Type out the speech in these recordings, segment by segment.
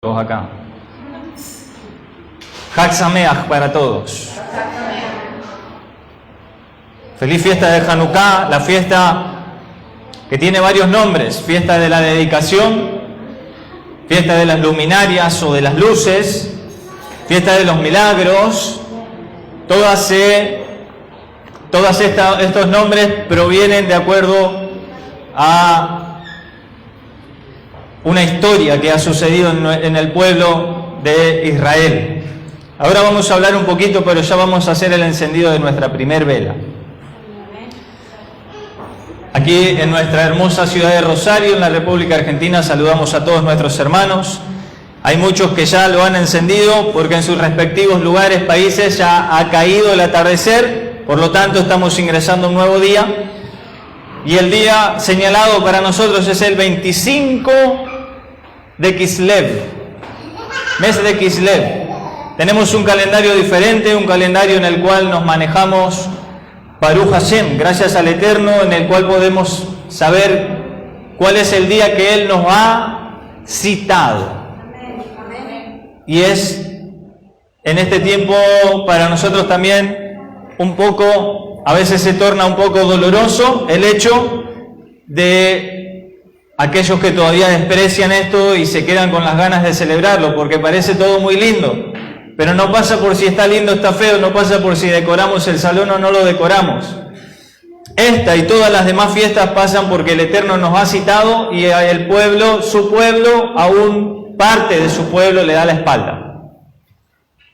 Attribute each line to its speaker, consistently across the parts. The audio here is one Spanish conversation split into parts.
Speaker 1: acá. Chag Sameach para todos. Feliz fiesta de Hanukkah, la fiesta que tiene varios nombres: fiesta de la dedicación, fiesta de las luminarias o de las luces, fiesta de los milagros. Estos nombres provienen de acuerdo a una historia que ha sucedido en el pueblo de Israel. Ahora vamos a hablar un poquito, pero ya vamos a hacer el encendido de nuestra primer vela. Aquí en nuestra hermosa ciudad de Rosario, en la República Argentina, saludamos a todos nuestros hermanos. Hay muchos que ya lo han encendido porque en sus respectivos lugares, países, ya ha caído el atardecer, por lo tanto estamos ingresando a un nuevo día. Y el día señalado para nosotros es el 25 de Kislev, mes de Kislev. Tenemos un calendario diferente, un calendario en el cual nos manejamos Baruch Hashem, gracias al Eterno, en el cual podemos saber cuál es el día que Él nos ha citado. Y es en este tiempo para nosotros también un poco, a veces se torna un poco doloroso el hecho de aquellos que todavía desprecian esto y se quedan con las ganas de celebrarlo, porque parece todo muy lindo, pero no pasa por si está lindo o está feo, no pasa por si decoramos el salón o no lo decoramos. Esta y todas las demás fiestas pasan porque el Eterno nos ha citado y el pueblo, su pueblo, aún parte de su pueblo le da la espalda.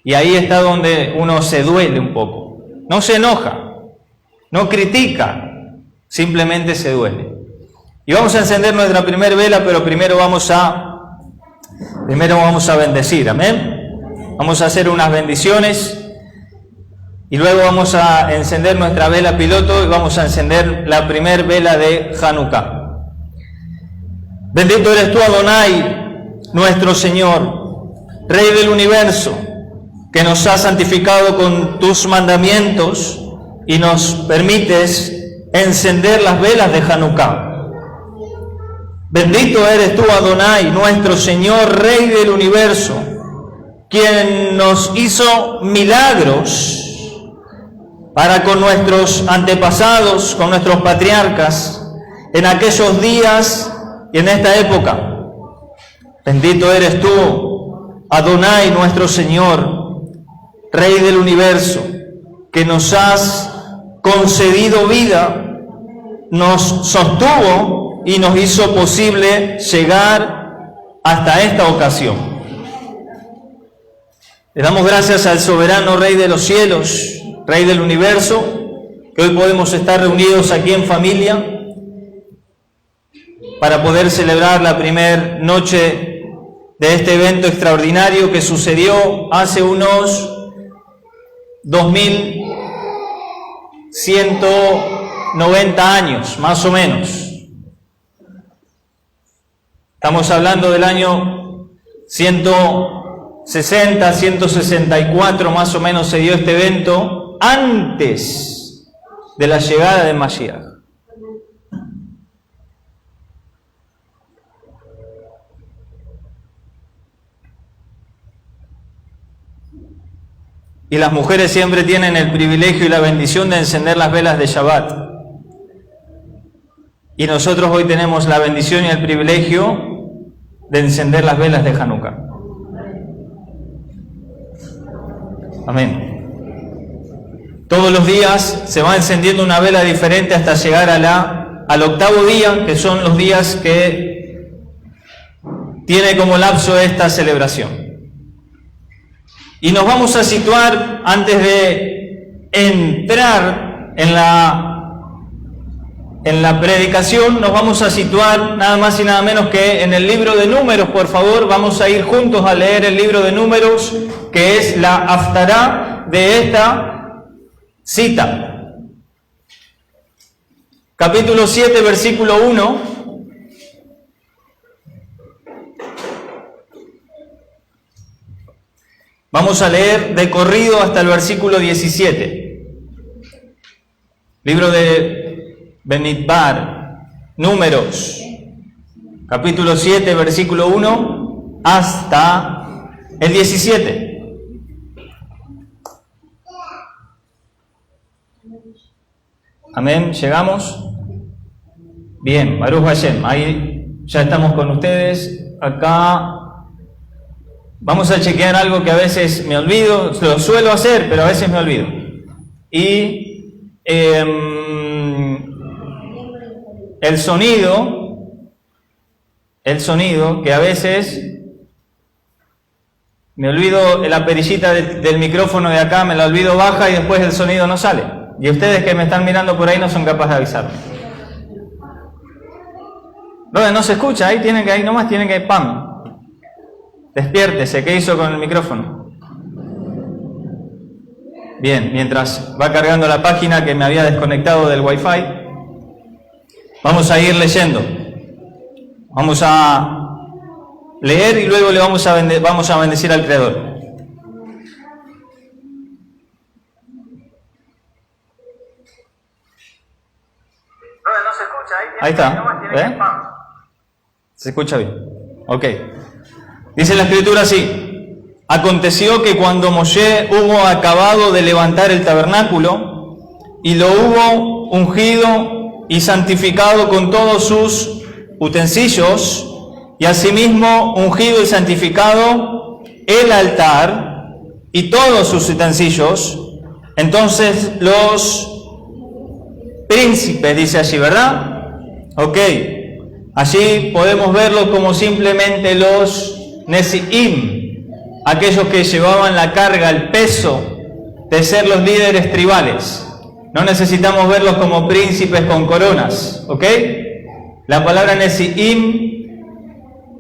Speaker 1: Y ahí está donde uno se duele un poco. No se enoja, no critica, simplemente se duele. Y vamos a encender nuestra primera vela, pero primero vamos a bendecir, amén. Vamos a hacer unas bendiciones y luego vamos a encender nuestra vela piloto y vamos a encender la primera vela de Hanukkah. Bendito eres tú, Adonai, nuestro Señor, Rey del universo, que nos has santificado con tus mandamientos y nos permites encender las velas de Hanukkah. Bendito eres tú, Adonai, nuestro Señor, Rey del universo, quien nos hizo milagros para con nuestros antepasados, con nuestros patriarcas, en aquellos días y en esta época. Bendito eres tú, Adonai, nuestro Señor, Rey del universo, que nos has concedido vida, nos sostuvo y nos hizo posible llegar hasta esta ocasión. Le damos gracias al soberano Rey de los cielos, Rey del universo, que hoy podemos estar reunidos aquí en familia para poder celebrar la primera noche de este evento extraordinario que sucedió hace unos 2190 años, más o menos. Estamos hablando del año 160, 164, más o menos se dio este evento antes de la llegada de Mashiach. Y las mujeres siempre tienen el privilegio y la bendición de encender las velas de Shabbat. Y nosotros hoy tenemos la bendición y el privilegio de encender las velas de Hanukkah. Amén. Todos los días se va encendiendo una vela diferente hasta llegar al octavo día, que son los días que tiene como lapso esta celebración. Y nos vamos a situar, antes de entrar en la predicación, nos vamos a situar nada más y nada menos que en el libro de Números. Por favor, vamos a ir juntos a leer el libro de Números, que es la haftará de esta cita. Capítulo 7, versículo 1. Vamos a leer de corrido hasta el versículo 17. Libro de Bamidbar, Números, capítulo 7, versículo 1 hasta el 17. Amén, ¿llegamos? Bien, Baruch Hashem, ahí ya estamos con ustedes. Acá vamos a chequear algo que a veces me olvido, lo suelo hacer, pero a veces me olvido. Y el sonido, que a veces me olvido, la perillita del micrófono de acá, me la olvido baja y después el sonido no sale. Y ustedes que me están mirando por ahí no son capaces de avisarme. No se escucha, ahí nomás tienen que ¡pam! Despiértese, ¿qué hizo con el micrófono? Bien, mientras va cargando la página que me había desconectado del Wi-Fi, vamos a ir leyendo. Vamos a leer y luego le vamos a bendecir al Creador. No se escucha, ahí está. Se escucha bien. Ok. Dice la Escritura así: aconteció que cuando Moshe hubo acabado de levantar el tabernáculo y lo hubo ungido y santificado con todos sus utensilios, y asimismo ungido y santificado el altar y todos sus utensilios, entonces los príncipes, dice allí, ¿verdad? Ok. Allí podemos verlo como simplemente los Nesi'im, aquellos que llevaban la carga, el peso de ser los líderes tribales. No necesitamos verlos como príncipes con coronas, ¿ok? La palabra Nesi'im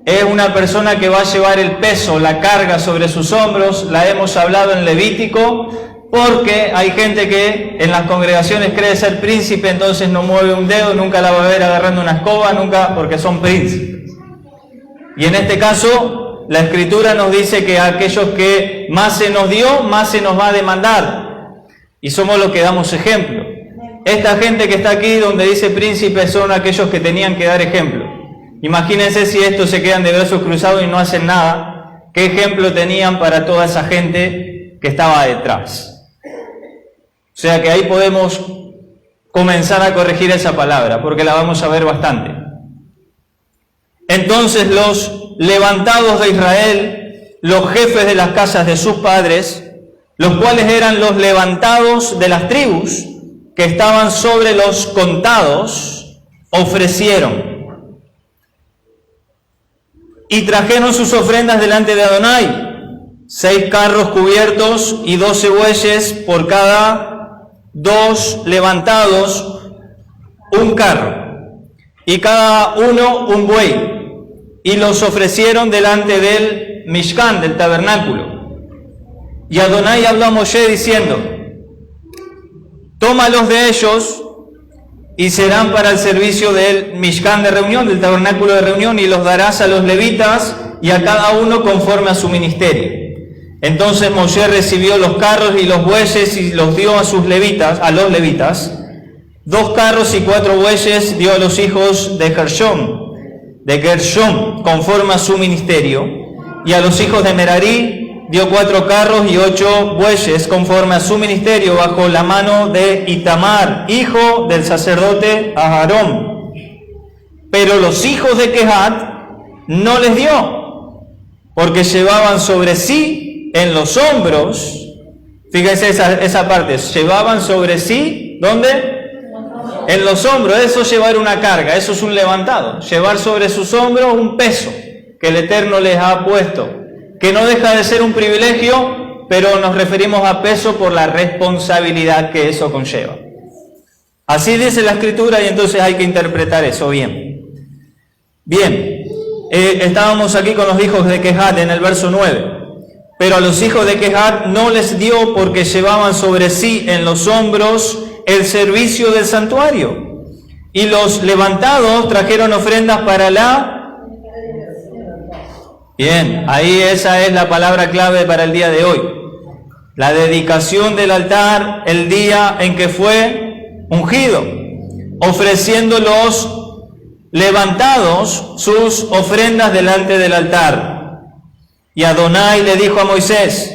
Speaker 1: es una persona que va a llevar el peso, la carga sobre sus hombros. La hemos hablado en Levítico, porque hay gente que en las congregaciones cree ser príncipe, entonces no mueve un dedo, nunca la va a ver agarrando una escoba, nunca, porque son príncipes. Y en este caso, la Escritura nos dice que a aquellos que más se nos dio, más se nos va a demandar. Y somos los que damos ejemplo. Esta gente que está aquí, donde dice príncipe, son aquellos que tenían que dar ejemplo. Imagínense si estos se quedan de brazos cruzados y no hacen nada. ¿Qué ejemplo tenían para toda esa gente que estaba detrás? O sea que ahí podemos comenzar a corregir esa palabra, porque la vamos a ver bastante. Entonces los levantados de Israel, los jefes de las casas de sus padres, los cuales eran los levantados de las tribus que estaban sobre los contados, ofrecieron y trajeron sus ofrendas delante de Adonai, 6 carros cubiertos y 12 bueyes por cada 2 levantados, un carro, y cada uno un buey, y los ofrecieron delante del Mishkan, del tabernáculo. Y Adonai habló a Moshe diciendo: tómalos de ellos y serán para el servicio del Mishkan de reunión, del tabernáculo de reunión, y los darás a los levitas y a cada uno conforme a su ministerio. Entonces Moshe recibió los carros y los bueyes y los dio a los levitas. 2 carros y 4 bueyes dio a los hijos de Gershom, conforme a su ministerio, y a los hijos de Merari dio 4 carros y 8 bueyes, conforme a su ministerio, bajo la mano de Itamar, hijo del sacerdote Aarón. Pero los hijos de Kehat no les dio, porque llevaban sobre sí en los hombros, fíjense esa parte, llevaban sobre sí, ¿dónde? En los hombros. Eso es llevar una carga, eso es un levantado, llevar sobre sus hombros un peso que el Eterno les ha puesto, que no deja de ser un privilegio, pero nos referimos a peso por la responsabilidad que eso conlleva. Así dice la Escritura, y entonces hay que interpretar eso bien. Bien, estábamos aquí con los hijos de Kehat en el verso 9. Pero a los hijos de Kehat no les dio, porque llevaban sobre sí en los hombros el servicio del santuario. Y los levantados trajeron ofrendas para la... Bien, ahí esa es la palabra clave para el día de hoy. La dedicación del altar, el día en que fue ungido, ofreciendo los levantados sus ofrendas delante del altar. Y Adonai le dijo a Moisés: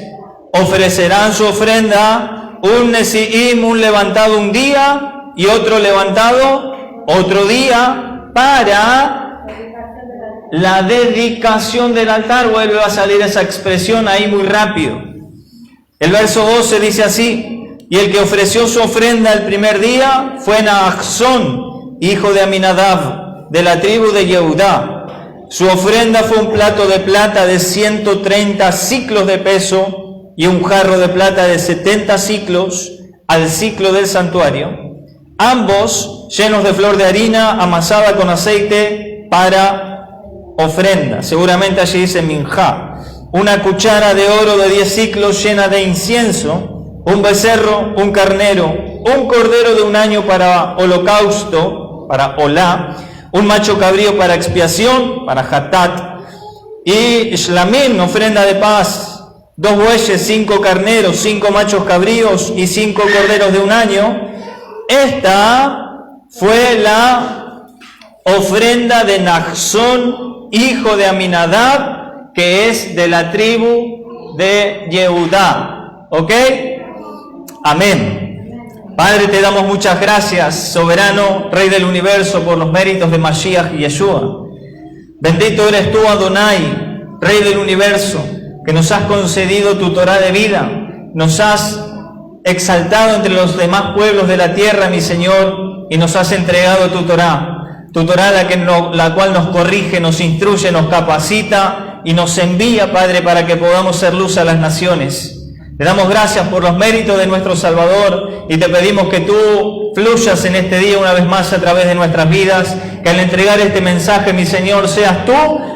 Speaker 1: ofrecerán su ofrenda, un Nesiim, un levantado un día, y otro levantado otro día, para la dedicación del altar. Vuelve a salir esa expresión ahí muy rápido. El verso 12 dice así: y el que ofreció su ofrenda el primer día fue Naasón, hijo de Aminadab, de la tribu de Yehudá. Su ofrenda fue un plato de plata de 130 siclos de peso y un jarro de plata de 70 siclos al siclo del santuario, ambos llenos de flor de harina amasada con aceite para ofrenda. Seguramente allí dice minjá. Una cuchara de oro de 10 siclos llena de incienso, un becerro, un carnero, un cordero de un año para holocausto, para olá, un macho cabrío para expiación, para hatat, y shlamim, ofrenda de paz, 2 bueyes, 5 carneros, 5 machos cabríos y 5 corderos de un año. Esta fue la ofrenda de Naasón, hijo de Aminadab, que es de la tribu de Yehudá. ¿Ok? Amén. Padre, te damos muchas gracias, soberano, Rey del universo, por los méritos de Mashiach y Yeshua. Bendito eres tú, Adonai, Rey del universo, que nos has concedido tu Torá de vida, nos has exaltado entre los demás pueblos de la tierra, mi Señor, y nos has entregado tu Torá, la cual nos corrige, nos instruye, nos capacita y nos envía, Padre, para que podamos ser luz a las naciones. Te damos gracias por los méritos de nuestro Salvador y te pedimos que tú fluyas en este día una vez más a través de nuestras vidas, que al entregar este mensaje, mi Señor, seas tú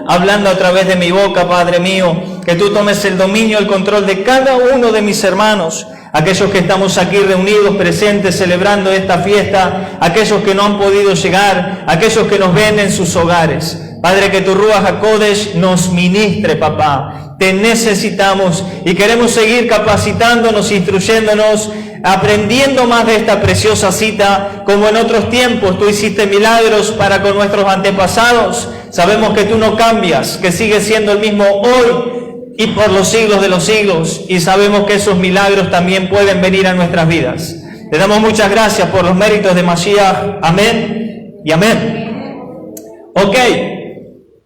Speaker 1: hablando a través de mi boca, Padre mío, que tú tomes el dominio, el control de cada uno de mis hermanos, aquellos que estamos aquí reunidos, presentes, celebrando esta fiesta, aquellos que no han podido llegar, aquellos que nos ven en sus hogares. Padre, que tu Ruach HaKodesh nos ministre, papá. Te necesitamos y queremos seguir capacitándonos, instruyéndonos, aprendiendo más de esta preciosa cita. Como en otros tiempos tú hiciste milagros para con nuestros antepasados, sabemos que tú no cambias, que sigues siendo el mismo hoy y por los siglos de los siglos, y sabemos que esos milagros también pueden venir a nuestras vidas. Te damos muchas gracias por los méritos de Mashiach. Amén y amén. Ok,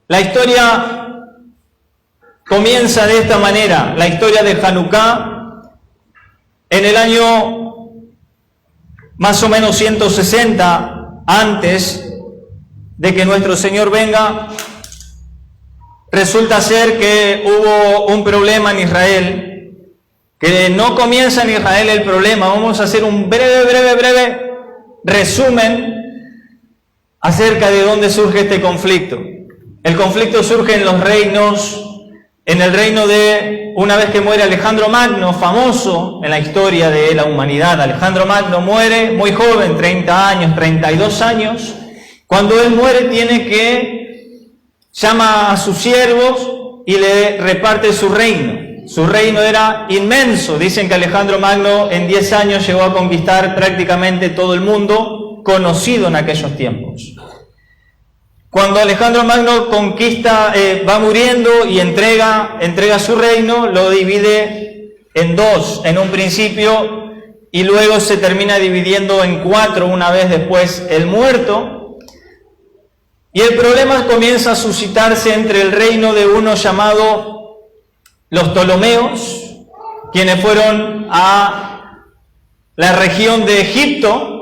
Speaker 1: la historia comienza de esta manera, la historia de Hanukkah, en el año más o menos 160 antes de que nuestro Señor venga. Resulta ser que hubo un problema en Israel, que no comienza en Israel el problema. Vamos a hacer un breve resumen acerca de dónde surge este conflicto. El conflicto surge en los reinos, en el reino de, una vez que muere Alejandro Magno, famoso en la historia de la humanidad. Alejandro Magno muere muy joven, 30 años, 32 años. Cuando él muere llama a sus siervos y le reparte su reino. Su reino era inmenso. Dicen que Alejandro Magno en 10 años llegó a conquistar prácticamente todo el mundo conocido en aquellos tiempos. Cuando Alejandro Magno conquista, va muriendo y entrega su reino, lo divide en 2 en un principio y luego se termina dividiendo en 4 una vez después el muerto. Y el problema comienza a suscitarse entre el reino de uno llamado los Ptolomeos, quienes fueron a la región de Egipto,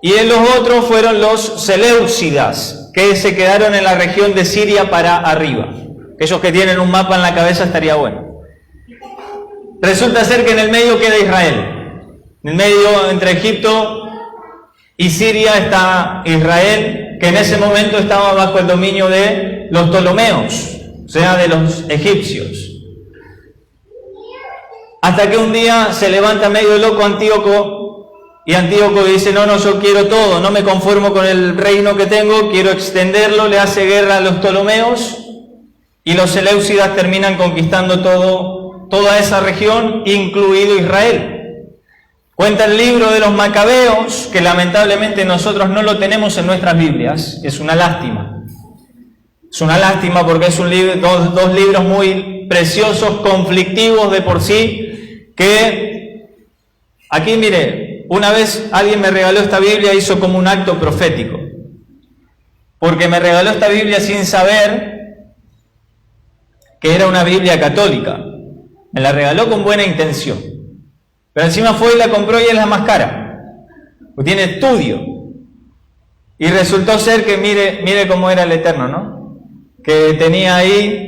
Speaker 1: y en los otros fueron los Seleucidas, que se quedaron en la región de Siria para arriba. Aquellos que tienen un mapa en la cabeza estaría bueno. Resulta ser que en el medio queda Israel. En el medio, entre Egipto y Siria, está Israel, que en ese momento estaba bajo el dominio de los Ptolomeos, o sea, de los egipcios. Hasta que un día se levanta medio loco Antíoco, y Antíoco dice: no, yo quiero todo, no me conformo con el reino que tengo, quiero extenderlo. Le hace guerra a los Ptolomeos, y los Seleucidas terminan conquistando toda esa región, incluido Israel. Cuenta el libro de los Macabeos, que lamentablemente nosotros no lo tenemos en nuestras Biblias. Es una lástima. Es una lástima porque es un libro, dos libros muy preciosos, conflictivos de por sí, que aquí mire, una vez alguien me regaló esta Biblia, hizo como un acto profético, porque me regaló esta Biblia sin saber que era una Biblia católica. Me la regaló con buena intención, pero encima fue y la compró y es la más cara, porque tiene estudio. Y resultó ser que mire cómo era el Eterno, ¿no? Que tenía ahí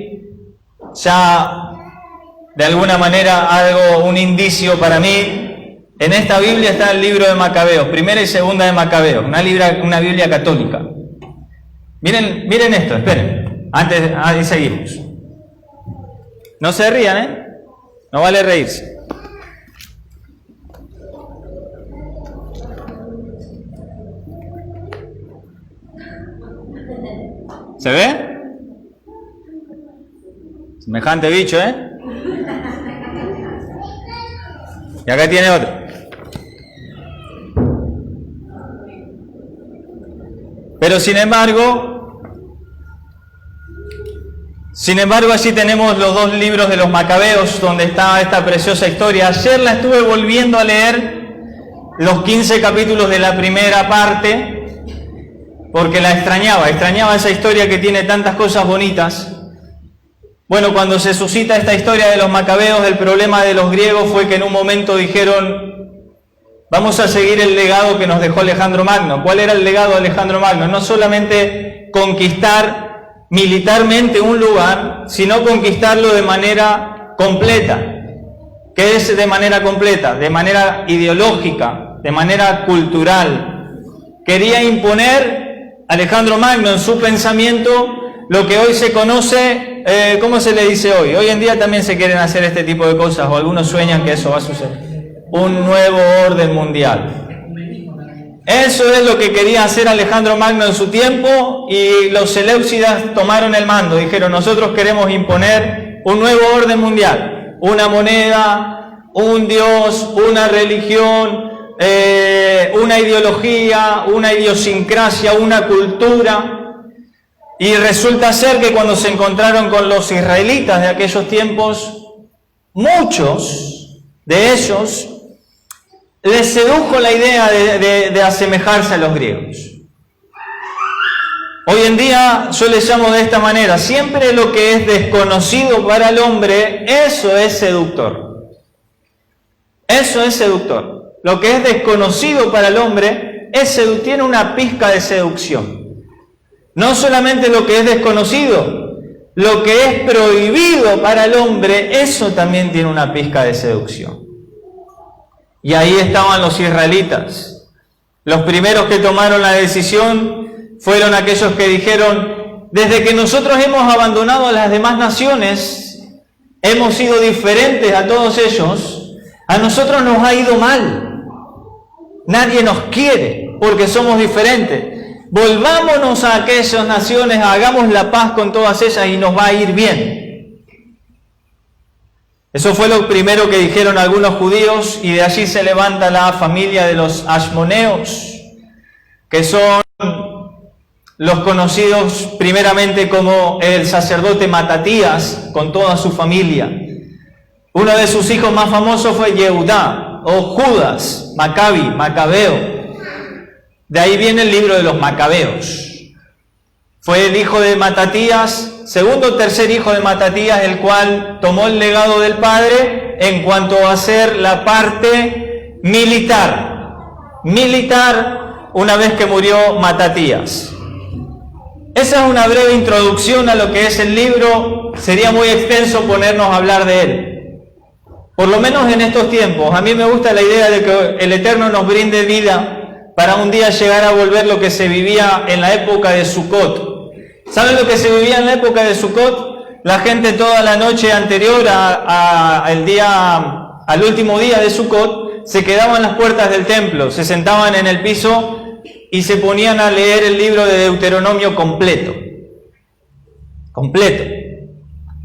Speaker 1: ya de alguna manera un indicio para mí. En esta Biblia está el libro de Macabeos, primera y segunda de Macabeos, una Biblia católica. Miren esto, esperen, ahí seguimos. No se rían, no vale reírse. ¿Se ve? Semejante bicho, Y acá tiene otro. Pero sin embargo, allí tenemos los dos libros de los Macabeos, donde está esta preciosa historia. Ayer la estuve volviendo a leer, los 15 capítulos de la primera parte, porque la extrañaba esa historia que tiene tantas cosas bonitas. Bueno, cuando se suscita esta historia de los Macabeos, el problema de los griegos fue que en un momento dijeron: vamos a seguir el legado que nos dejó Alejandro Magno. ¿Cuál era el legado de Alejandro Magno? No solamente conquistar militarmente un lugar, sino conquistarlo de manera completa. ¿Qué es de manera completa? De manera ideológica, de manera cultural. Quería imponer Alejandro Magno en su pensamiento lo que hoy se conoce, ¿cómo se le dice hoy? Hoy en día también se quieren hacer este tipo de cosas, o algunos sueñan que eso va a suceder. Un nuevo orden mundial. Eso es lo que quería hacer Alejandro Magno en su tiempo, y los seleucidas tomaron el mando. Dijeron: nosotros queremos imponer un nuevo orden mundial, una moneda, un dios, una religión, una ideología, una idiosincrasia, una cultura. Y resulta ser que cuando se encontraron con los israelitas de aquellos tiempos, muchos de ellos les sedujo la idea de asemejarse a los griegos. Hoy en día yo les llamo de esta manera: siempre lo que es desconocido para el hombre, eso es seductor. Eso es seductor. Lo que es desconocido para el hombre tiene una pizca de seducción. No solamente lo que es desconocido, lo que es prohibido para el hombre, eso también tiene una pizca de seducción. Y ahí estaban los israelitas. Los primeros que tomaron la decisión fueron aquellos que dijeron: desde que nosotros hemos abandonado a las demás naciones, hemos sido diferentes a todos ellos, a nosotros nos ha ido mal. Nadie nos quiere porque somos diferentes. Volvámonos a aquellas naciones, hagamos la paz con todas ellas y nos va a ir bien. Eso fue lo primero que dijeron algunos judíos, y de allí se levanta la familia de los Ashmoneos, que son los conocidos primeramente como el sacerdote Matatías, con toda su familia. Uno de sus hijos más famosos fue Yehudá, o Judas, Macabeo. De ahí viene el libro de los Macabeos. Fue el hijo de Matatías, segundo o tercer hijo de Matatías, el cual tomó el legado del padre en cuanto a hacer la parte militar. Una vez que murió Matatías. Esa es una breve introducción a lo que es el libro. Sería muy extenso ponernos a hablar de él. Por lo menos en estos tiempos, a mí me gusta la idea de que el Eterno nos brinde vida para un día llegar a volver lo que se vivía en la época de Sukkot. ¿Saben lo que se vivía en la época de Sukkot? La gente toda la noche anterior al último día de Sukkot se quedaban en las puertas del templo, se sentaban en el piso y se ponían a leer el libro de Deuteronomio completo.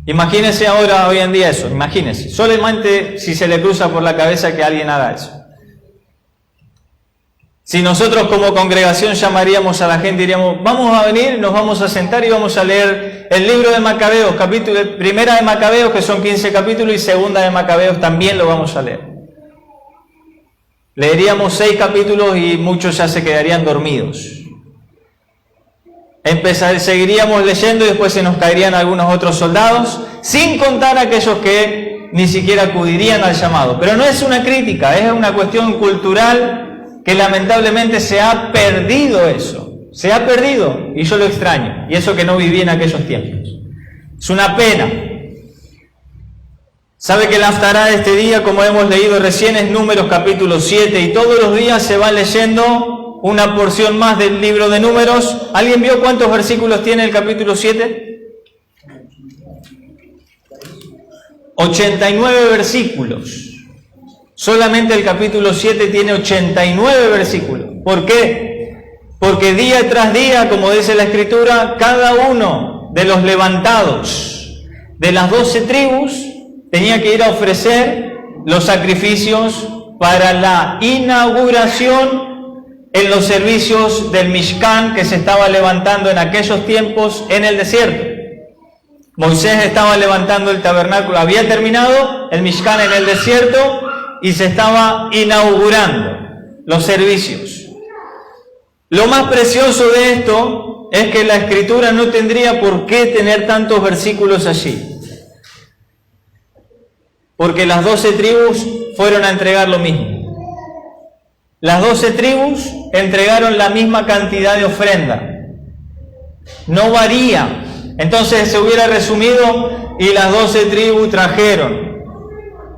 Speaker 1: Imagínense ahora, hoy en día eso, imagínense. Solamente si se le cruza por la cabeza que alguien haga eso. Si nosotros como congregación llamaríamos a la gente y diríamos, vamos a venir, nos vamos a sentar y vamos a leer el libro de Macabeos, primera de Macabeos, que son 15 capítulos, y segunda de Macabeos también lo vamos a leer. Leeríamos 6 capítulos y muchos ya se quedarían dormidos. Seguiríamos leyendo y después se nos caerían algunos otros soldados, sin contar aquellos que ni siquiera acudirían al llamado. Pero no es una crítica, es una cuestión cultural que lamentablemente se ha perdido eso. Se ha perdido y yo lo extraño. Y eso que no viví en aquellos tiempos. Es una pena. Sabe que la haftará de este día, como hemos leído recién, es Números capítulo 7 y todos los días se va leyendo una porción más del libro de Números. ¿Alguien vio cuántos versículos tiene el capítulo 7? 89 versículos. Solamente el capítulo 7 tiene 89 versículos. ¿Por qué? Porque día tras día, como dice la Escritura, cada uno de los levantados de las 12 tribus tenía que ir a ofrecer los sacrificios para la inauguración en los servicios del Mishkan que se estaba levantando en aquellos tiempos en el desierto. Moisés estaba levantando el tabernáculo, había terminado el Mishkan en el desierto y se estaba inaugurando los servicios. Lo más precioso de esto es que la Escritura no tendría por qué tener tantos versículos allí. Porque las 12 tribus fueron a entregar lo mismo. Las 12 tribus entregaron la misma cantidad de ofrenda. No varía. Entonces se hubiera resumido y las 12 tribus trajeron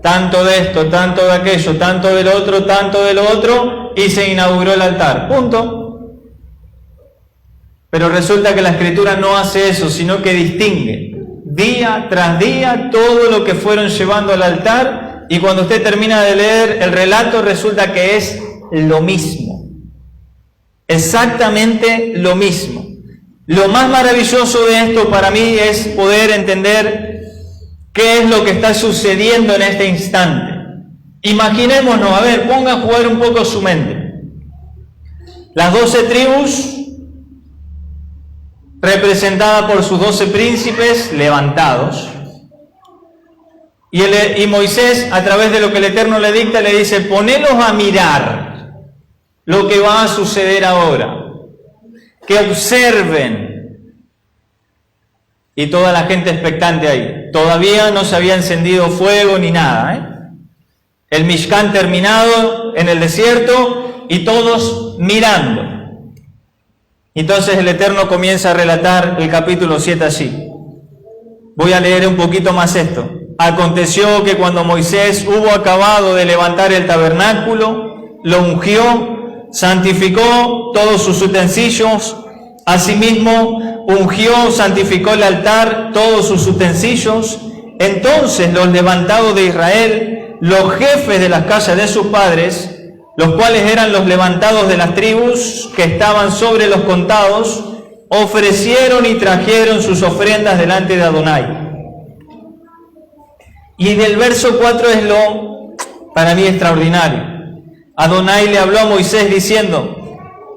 Speaker 1: tanto de esto, tanto de aquello, tanto del otro, tanto de lo otro, y se inauguró el altar. Punto. Pero resulta que la Escritura no hace eso, sino que distingue día tras día todo lo que fueron llevando al altar, y cuando usted termina de leer el relato resulta que es lo mismo. Exactamente lo mismo. Lo más maravilloso de esto para mí es poder entender qué es lo que está sucediendo en este instante. Imaginémonos, a ver, ponga a jugar un poco su mente. Las 12 tribus, representadas por sus 12 príncipes levantados, y Moisés, a través de lo que el Eterno le dicta, le dice, ponelos a mirar lo que va a suceder ahora, que observen. Y toda la gente expectante ahí. Todavía no se había encendido fuego ni nada, El Mishkan terminado en el desierto y todos mirando. Entonces el Eterno comienza a relatar el capítulo 7 así. Voy a leer un poquito más esto. Aconteció que cuando Moisés hubo acabado de levantar el tabernáculo, lo ungió, santificó todos sus utensilios. Asimismo, ungió, santificó el altar, todos sus utensilios. Entonces los levantados de Israel, los jefes de las casas de sus padres, los cuales eran los levantados de las tribus que estaban sobre los contados, ofrecieron y trajeron sus ofrendas delante de Adonai. Y del verso 4 es lo, para mí, extraordinario. Adonai le habló a Moisés diciendo,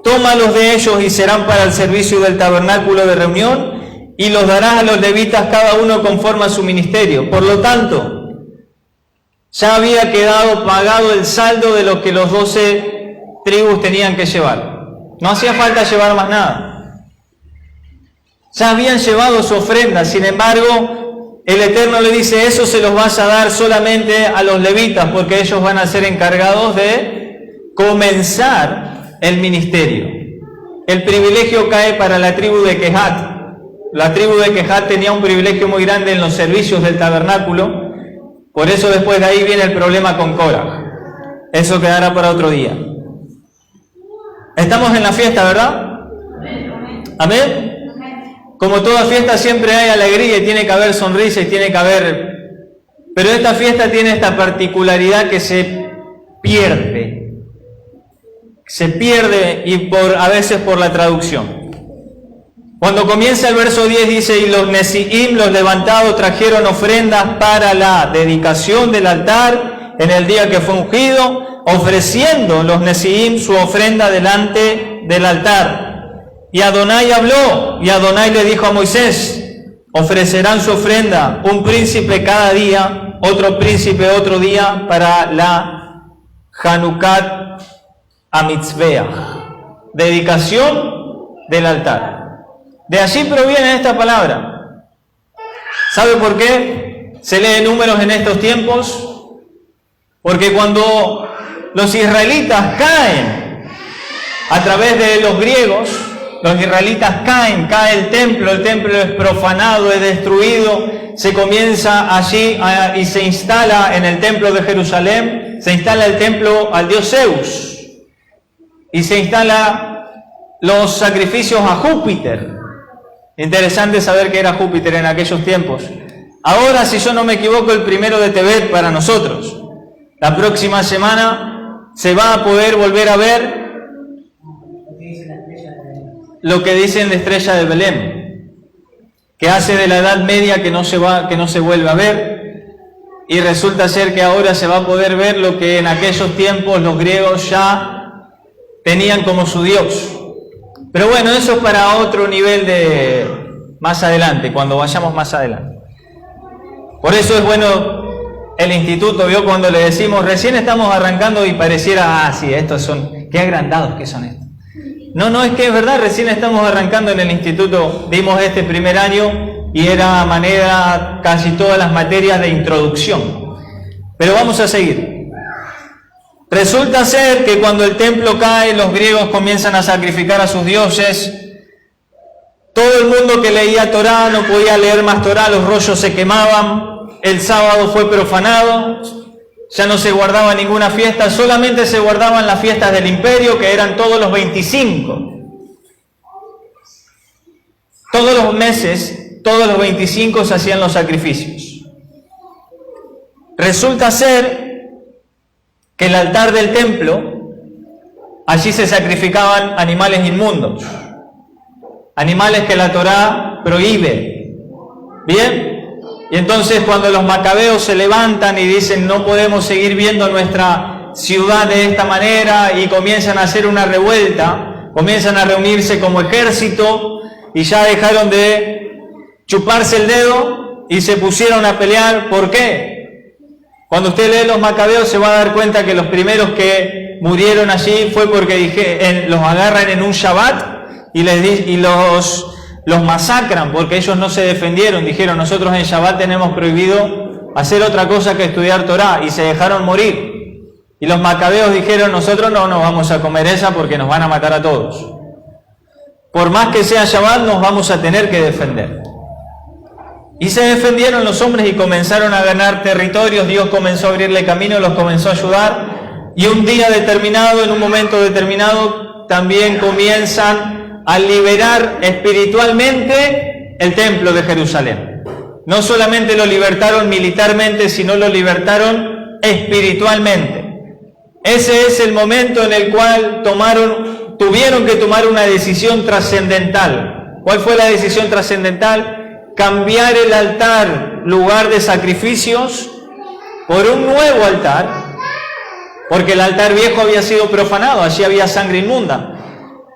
Speaker 1: tómalos de ellos y serán para el servicio del tabernáculo de reunión, y los darás a los levitas cada uno conforme a su ministerio. Por lo tanto, ya había quedado pagado el saldo de lo que los 12 tribus tenían que llevar. No hacía falta llevar más nada. Ya habían llevado su ofrenda. Sin embargo, el Eterno le dice, eso se los vas a dar solamente a los levitas, porque ellos van a ser encargados de comenzar el ministerio. El privilegio cae para la tribu de Kehat. La tribu de Kehat tenía un privilegio muy grande en los servicios del tabernáculo. Por eso después de ahí viene el problema con Korah. Eso quedará para otro día. Estamos en la fiesta, ¿verdad? ¿Amén? Como toda fiesta siempre hay alegría y tiene que haber sonrisa y tiene que haber... Pero esta fiesta tiene esta particularidad que se pierde. Se pierde y a veces por la traducción. Cuando comienza el verso 10 dice, y los Nesiim, los levantados, trajeron ofrendas para la dedicación del altar en el día que fue ungido, ofreciendo los Nesiim su ofrenda delante del altar. Y Adonai habló, y Adonai le dijo a Moisés: ofrecerán su ofrenda, un príncipe cada día, otro príncipe otro día, para la Hanukat HaMitzbeach, dedicación del altar. De allí proviene esta palabra. ¿Sabe por qué se lee Números en estos tiempos? Porque cuando los israelitas caen a través de los griegos, los israelitas cae el templo es profanado, es destruido, se comienza allí y se instala en el templo de Jerusalén, se instala el templo al dios Zeus, y se instala los sacrificios a Júpiter. Interesante saber que era Júpiter en aquellos tiempos. Ahora, si yo no me equivoco, el 1 de Tebet para nosotros. La próxima semana se va a poder volver a ver lo que dicen la estrella de Belén, que hace de la Edad Media que no se vuelve a ver, y resulta ser que ahora se va a poder ver lo que en aquellos tiempos los griegos ya tenían como su dios. Pero bueno, eso es para otro nivel de más adelante, cuando vayamos más adelante. Por eso es bueno el instituto, ¿vio? Cuando le decimos, recién estamos arrancando y pareciera, sí, estos son, qué agrandados que son estos. No, es que es verdad, recién estamos arrancando en el instituto, dimos este primer año y era manera casi todas las materias de introducción. Pero vamos a seguir. Resulta ser que cuando el templo cae, los griegos comienzan a sacrificar a sus dioses. Todo el mundo que leía Torá no podía leer más Torá, los rollos se quemaban, el sábado fue profanado, ya no se guardaba ninguna fiesta, solamente se guardaban las fiestas del imperio, que eran todos los 25. Todos los meses, todos los 25 se hacían los sacrificios. Resulta ser que el altar del templo, allí se sacrificaban animales inmundos, animales que la Torá prohíbe. ¿Bien? Y entonces cuando los macabeos se levantan y dicen no podemos seguir viendo nuestra ciudad de esta manera, y comienzan a hacer una revuelta, comienzan a reunirse como ejército y ya dejaron de chuparse el dedo y se pusieron a pelear. ¿Por qué? Cuando usted lee los macabeos se va a dar cuenta que los primeros que murieron allí fue porque los agarran en un Shabbat y los masacran porque ellos no se defendieron. Dijeron, nosotros en Shabbat tenemos prohibido hacer otra cosa que estudiar Torá, y se dejaron morir. Y los macabeos dijeron, nosotros no nos vamos a comer esa porque nos van a matar a todos. Por más que sea Shabbat, nos vamos a tener que defender. Y se defendieron los hombres y comenzaron a ganar territorios. Dios comenzó a abrirle camino, los comenzó a ayudar. Y un día determinado, en un momento determinado, también comienzan a liberar espiritualmente el templo de Jerusalén. No solamente lo libertaron militarmente, sino lo libertaron espiritualmente. Ese es el momento en el cual tuvieron que tomar una decisión trascendental. ¿Cuál fue la decisión trascendental? Cambiar el altar, lugar de sacrificios, por un nuevo altar, porque el altar viejo había sido profanado, allí había sangre inmunda.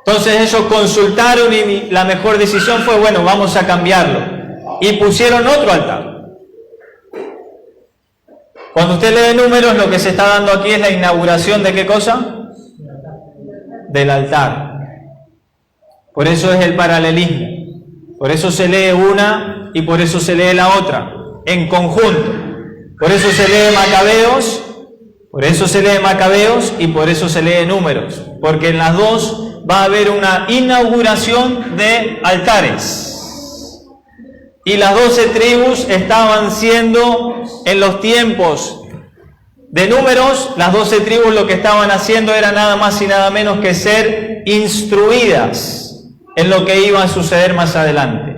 Speaker 1: Entonces ellos consultaron y la mejor decisión fue, bueno, vamos a cambiarlo. Y pusieron otro altar. Cuando usted lee Números, lo que se está dando aquí es la inauguración ¿de qué cosa? Del altar. Por eso es el paralelismo. Por eso se lee una y por eso se lee la otra, en conjunto. Por eso se lee Macabeos, por eso se lee Macabeos y por eso se lee Números. Porque en las dos va a haber una inauguración de altares. Y las 12 tribus estaban siendo, en los tiempos de Números, las 12 tribus lo que estaban haciendo era nada más y nada menos que ser instruidas en lo que iba a suceder más adelante.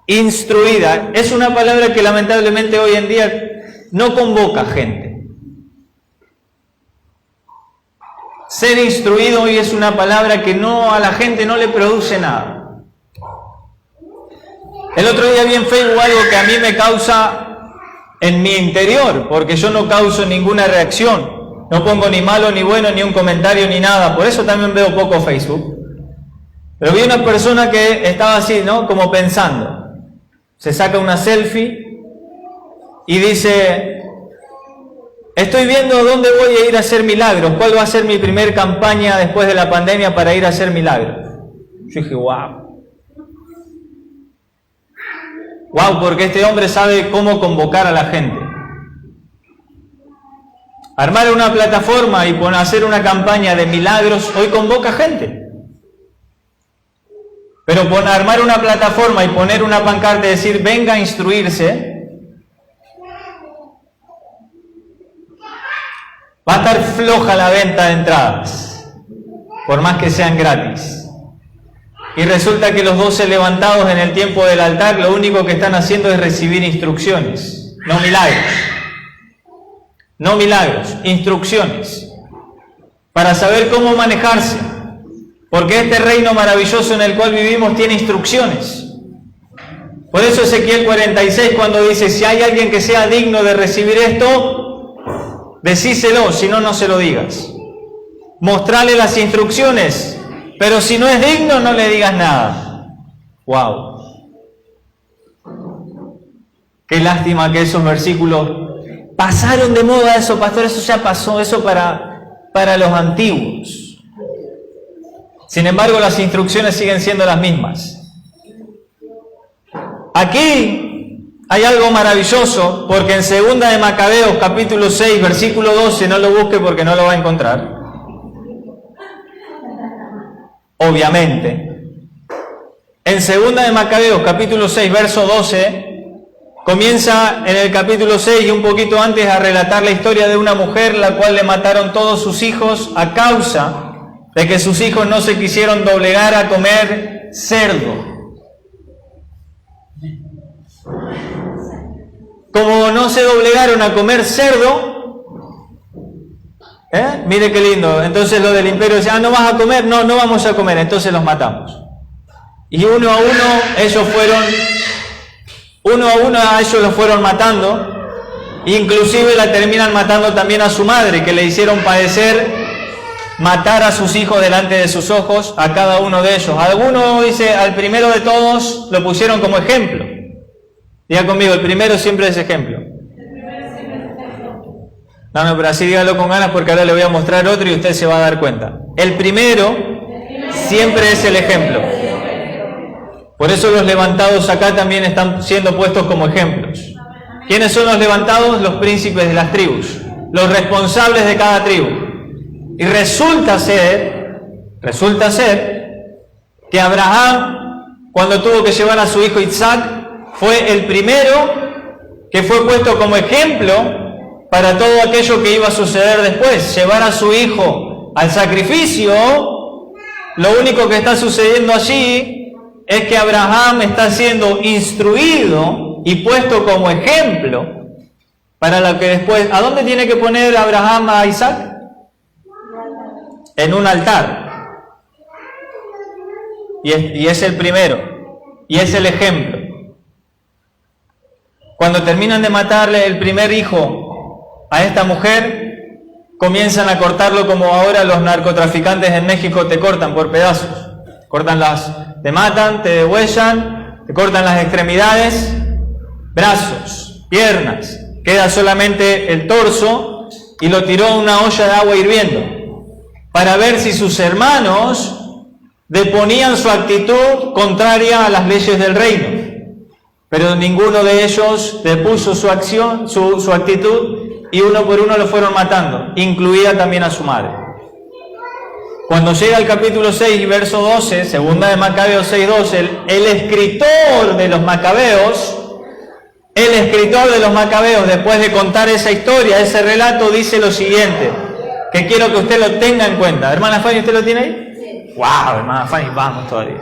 Speaker 1: Instruida es una palabra que lamentablemente hoy en día no convoca gente. Ser instruido hoy es una palabra que a la gente no le produce nada. El otro día vi en Facebook algo que a mí me causa en mi interior, porque yo no causo ninguna reacción. No pongo ni malo, ni bueno, ni un comentario, ni nada. Por eso también veo poco Facebook. Pero vi una persona que estaba así, ¿no? Como pensando. Se saca una selfie y dice: estoy viendo dónde voy a ir a hacer milagros. ¿Cuál va a ser mi primer campaña después de la pandemia para ir a hacer milagros? Yo dije, wow. Wow, porque este hombre sabe cómo convocar a la gente. Armar una plataforma y hacer una campaña de milagros hoy convoca gente. Pero armar una plataforma y poner una pancarta y decir venga a instruirse, va a estar floja la venta de entradas, por más que sean gratis. Y resulta que los 12 levantados en el tiempo del altar lo único que están haciendo es recibir instrucciones, no milagros. No milagros, instrucciones, para saber cómo manejarse, porque este reino maravilloso en el cual vivimos tiene instrucciones. Por eso Ezequiel 46 cuando dice, si hay alguien que sea digno de recibir esto, decíselo, si no, no se lo digas. Mostrale las instrucciones, pero si no es digno, no le digas nada. ¡Wow! Qué lástima que esos versículos pasaron de moda, eso, pastor, eso ya pasó, eso para los antiguos. Sin embargo, las instrucciones siguen siendo las mismas. Aquí hay algo maravilloso, porque en 2 de Macabeos, capítulo 6, versículo 12, no lo busque porque no lo va a encontrar. Obviamente. En 2 de Macabeos, capítulo 6, verso 12, comienza en el capítulo 6 y un poquito antes a relatar la historia de una mujer la cual le mataron todos sus hijos a causa de que sus hijos no se quisieron doblegar a comer cerdo. Como no se doblegaron a comer cerdo, mire qué lindo, entonces lo del imperio decía, ¿no vas a comer? No, no vamos a comer, entonces los matamos. Y uno a uno ellos los fueron matando, inclusive la terminan matando también a su madre, que le hicieron padecer matar a sus hijos delante de sus ojos, a cada uno de ellos. Alguno dice, al primero de todos lo pusieron como ejemplo. Diga conmigo, el primero siempre es ejemplo. No, pero así dígalo con ganas porque ahora le voy a mostrar otro y usted se va a dar cuenta. El primero siempre es el ejemplo. Por eso los levantados acá también están siendo puestos como ejemplos. ¿Quiénes son los levantados? Los príncipes de las tribus, los responsables de cada tribu. Y resulta ser que Abraham, cuando tuvo que llevar a su hijo Isaac, fue el primero que fue puesto como ejemplo para todo aquello que iba a suceder después. Llevar a su hijo al sacrificio, lo único que está sucediendo allí es que Abraham está siendo instruido y puesto como ejemplo para lo que después... ¿A dónde tiene que poner Abraham a Isaac? En un altar. Y es el primero. Y es el ejemplo. Cuando terminan de matarle el primer hijo a esta mujer, comienzan a cortarlo como ahora los narcotraficantes en México te cortan por pedazos. Te matan, te degüellan, te cortan las extremidades, brazos, piernas. Queda solamente el torso y lo tiró a una olla de agua hirviendo, para ver si sus hermanos deponían su actitud contraria a las leyes del reino. Pero ninguno de ellos depuso su acción, su actitud, y uno por uno lo fueron matando, incluida también a su madre. Cuando llega al capítulo 6 y verso 12, 2 de Macabeos 6:12, el escritor de los Macabeos, después de contar esa historia, ese relato, dice lo siguiente, que quiero que usted lo tenga en cuenta. Hermana Fanny, ¿usted lo tiene ahí? Sí. ¡Wow, hermana Fanny! Vamos todavía.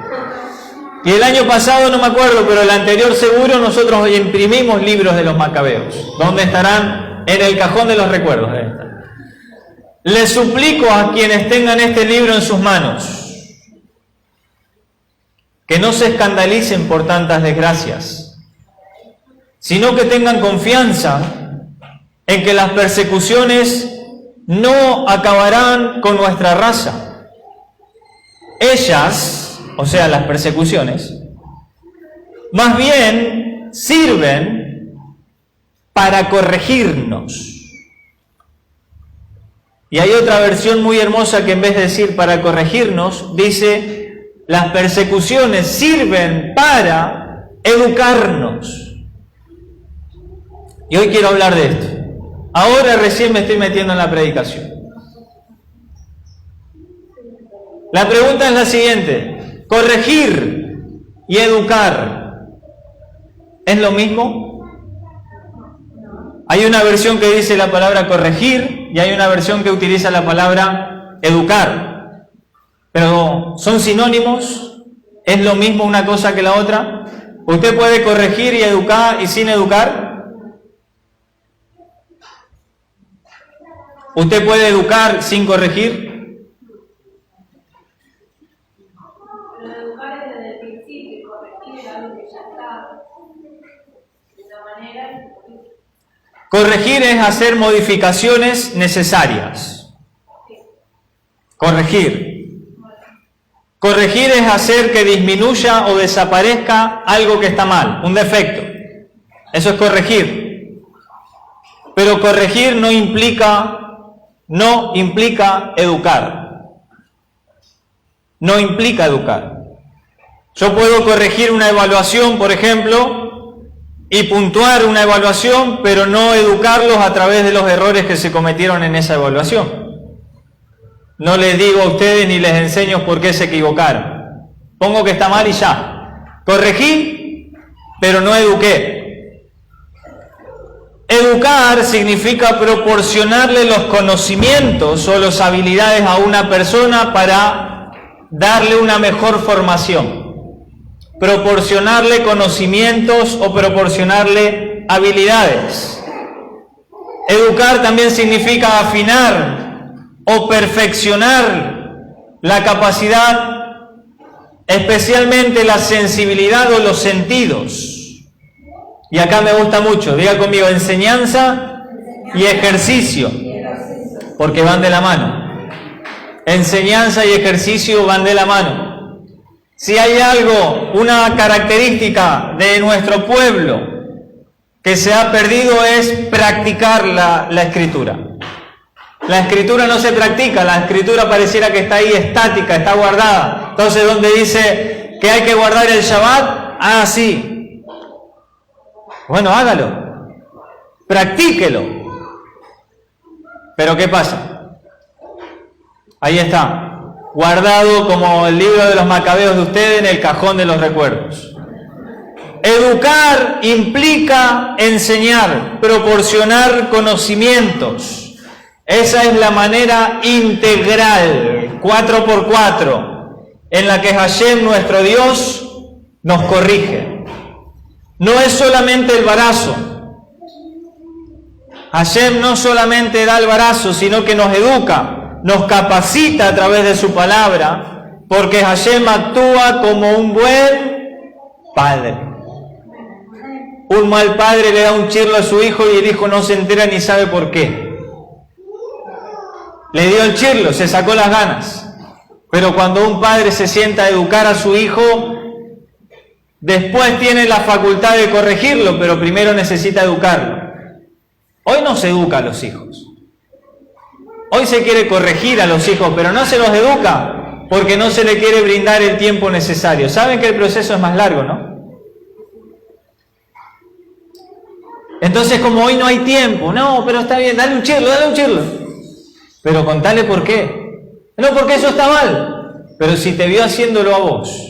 Speaker 1: Y el año pasado, no me acuerdo, pero el anterior seguro, nosotros imprimimos libros de los Macabeos. ¿Dónde estarán? En el cajón de los recuerdos. Les suplico a quienes tengan este libro en sus manos que no se escandalicen por tantas desgracias, sino que tengan confianza en que las persecuciones no acabarán con nuestra raza. Ellas, o sea, las persecuciones, más bien sirven para corregirnos. Y hay otra versión muy hermosa que en vez de decir para corregirnos, dice, las persecuciones sirven para educarnos. Y hoy quiero hablar de esto. Ahora recién me estoy metiendo en la predicación. La pregunta es la siguiente: ¿corregir y educar es lo mismo? Hay una versión que dice la palabra corregir y hay una versión que utiliza la palabra educar. Pero ¿son sinónimos? ¿Es lo mismo una cosa que la otra? ¿Usted puede corregir y educar y sin educar? ¿Usted puede educar sin corregir?
Speaker 2: Pero educar es desde el principio y corregir es algo que ya está de esa manera.
Speaker 1: Corregir es hacer modificaciones necesarias. Corregir. Corregir es hacer que disminuya o desaparezca algo que está mal, un defecto. Eso es corregir. Pero corregir no implica educar. No implica educar. Yo puedo corregir una evaluación, por ejemplo, y puntuar una evaluación, pero no educarlos a través de los errores que se cometieron en esa evaluación. No les digo a ustedes ni les enseño por qué se equivocaron. Pongo que está mal y ya. Corregí, pero no eduqué. Educar significa proporcionarle los conocimientos o las habilidades a una persona para darle una mejor formación. Proporcionarle conocimientos o proporcionarle habilidades. Educar también significa afinar o perfeccionar la capacidad, especialmente la sensibilidad o los sentidos. Y acá me gusta mucho, diga conmigo, enseñanza y ejercicio, porque van de la mano. Enseñanza y ejercicio van de la mano. Si hay algo, una característica de nuestro pueblo que se ha perdido es practicar la escritura. La escritura no se practica, la escritura pareciera que está ahí estática, está guardada. Entonces, donde dice que hay que guardar el Shabbat, sí. Bueno, hágalo, practíquelo. Pero ¿qué pasa? Ahí está. Guardado como el libro de los macabeos de ustedes en el cajón de los recuerdos. Educar implica enseñar, proporcionar conocimientos. Esa es la manera integral, 4x4, en la que Hashem, nuestro Dios, nos corrige. No es solamente el barazo. Hashem no solamente da el barazo, sino que nos educa. Nos capacita a través de su palabra, porque Hashem actúa como un buen padre. Un mal padre le da un chirlo a su hijo y el hijo no se entera ni sabe por qué. Le dio el chirlo, se sacó las ganas. Pero cuando un padre se sienta a educar a su hijo, después tiene la facultad de corregirlo, pero primero necesita educarlo. Hoy no se educa a los hijos. Hoy se quiere corregir a los hijos, pero no se los educa porque no se le quiere brindar el tiempo necesario. Saben que el proceso es más largo, ¿no? Entonces, como hoy no hay tiempo, no, pero está bien, dale un chirlo. Pero contale por qué. No, porque eso está mal. Pero si te vio haciéndolo a vos.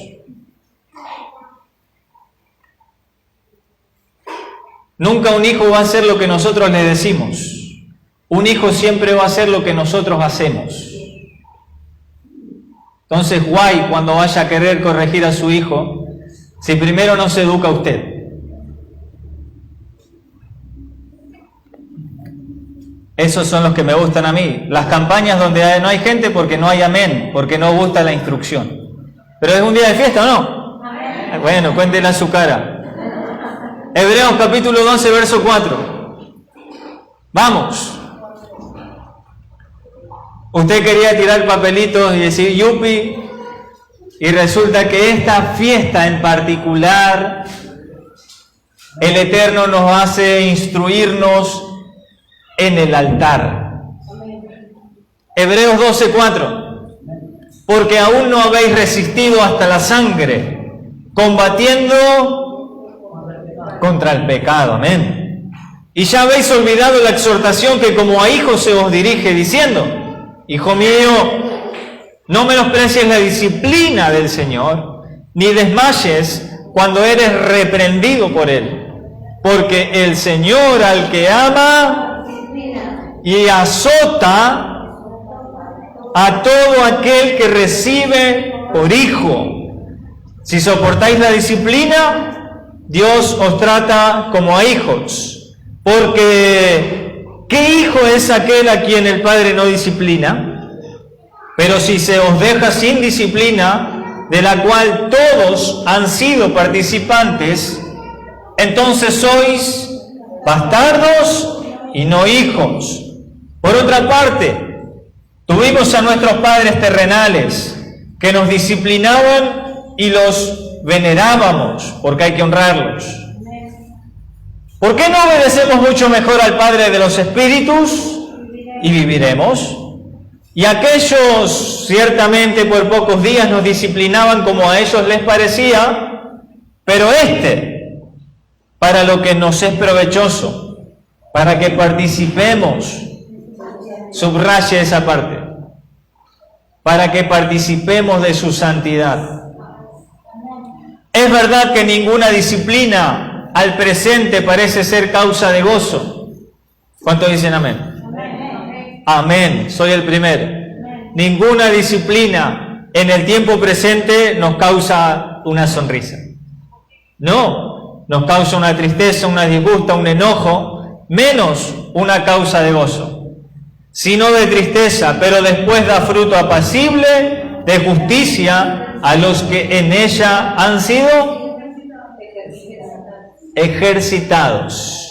Speaker 1: Nunca un hijo va a hacer lo que nosotros le decimos. Un hijo siempre va a hacer lo que nosotros hacemos. Entonces, guay cuando vaya a querer corregir a su hijo, si primero no se educa usted. Esos son los que me gustan a mí. Las campañas donde no hay gente porque no hay amén, porque no gusta la instrucción. ¿Pero es un día de fiesta o no? Amén. Bueno, cuéntela a su cara. Hebreos capítulo 12, verso 4. Vamos. Usted quería tirar papelitos y decir yupi, y resulta que esta fiesta en particular, el Eterno nos hace instruirnos en el altar. Hebreos 12:4. Porque aún no habéis resistido hasta la sangre, combatiendo contra el pecado. Amén. Y ya habéis olvidado la exhortación que como a hijos se os dirige, diciendo: Hijo mío, no menosprecies la disciplina del Señor, ni desmayes cuando eres reprendido por Él. Porque el Señor al que ama y azota a todo aquel que recibe por hijo. Si soportáis la disciplina, Dios os trata como a hijos. Porque ¿qué hijo es aquel a quien el Padre no disciplina? Pero si se os deja sin disciplina, de la cual todos han sido participantes, entonces sois bastardos y no hijos. Por otra parte, tuvimos a nuestros padres terrenales que nos disciplinaban y los venerábamos, porque hay que honrarlos. ¿Por qué no obedecemos mucho mejor al Padre de los Espíritus y viviremos? Y aquellos ciertamente por pocos días nos disciplinaban como a ellos les parecía, pero para lo que nos es provechoso, para que participemos, subraye esa parte, para que participemos de su santidad. Es verdad que ninguna disciplina al presente parece ser causa de gozo. ¿Cuántos dicen amén? Amén, soy el primero. Ninguna disciplina en el tiempo presente nos causa una sonrisa. No, nos causa una tristeza, una disgusta, un enojo, menos una causa de gozo, sino de tristeza, pero después da fruto apacible de justicia a los que en ella han sido ejercitados.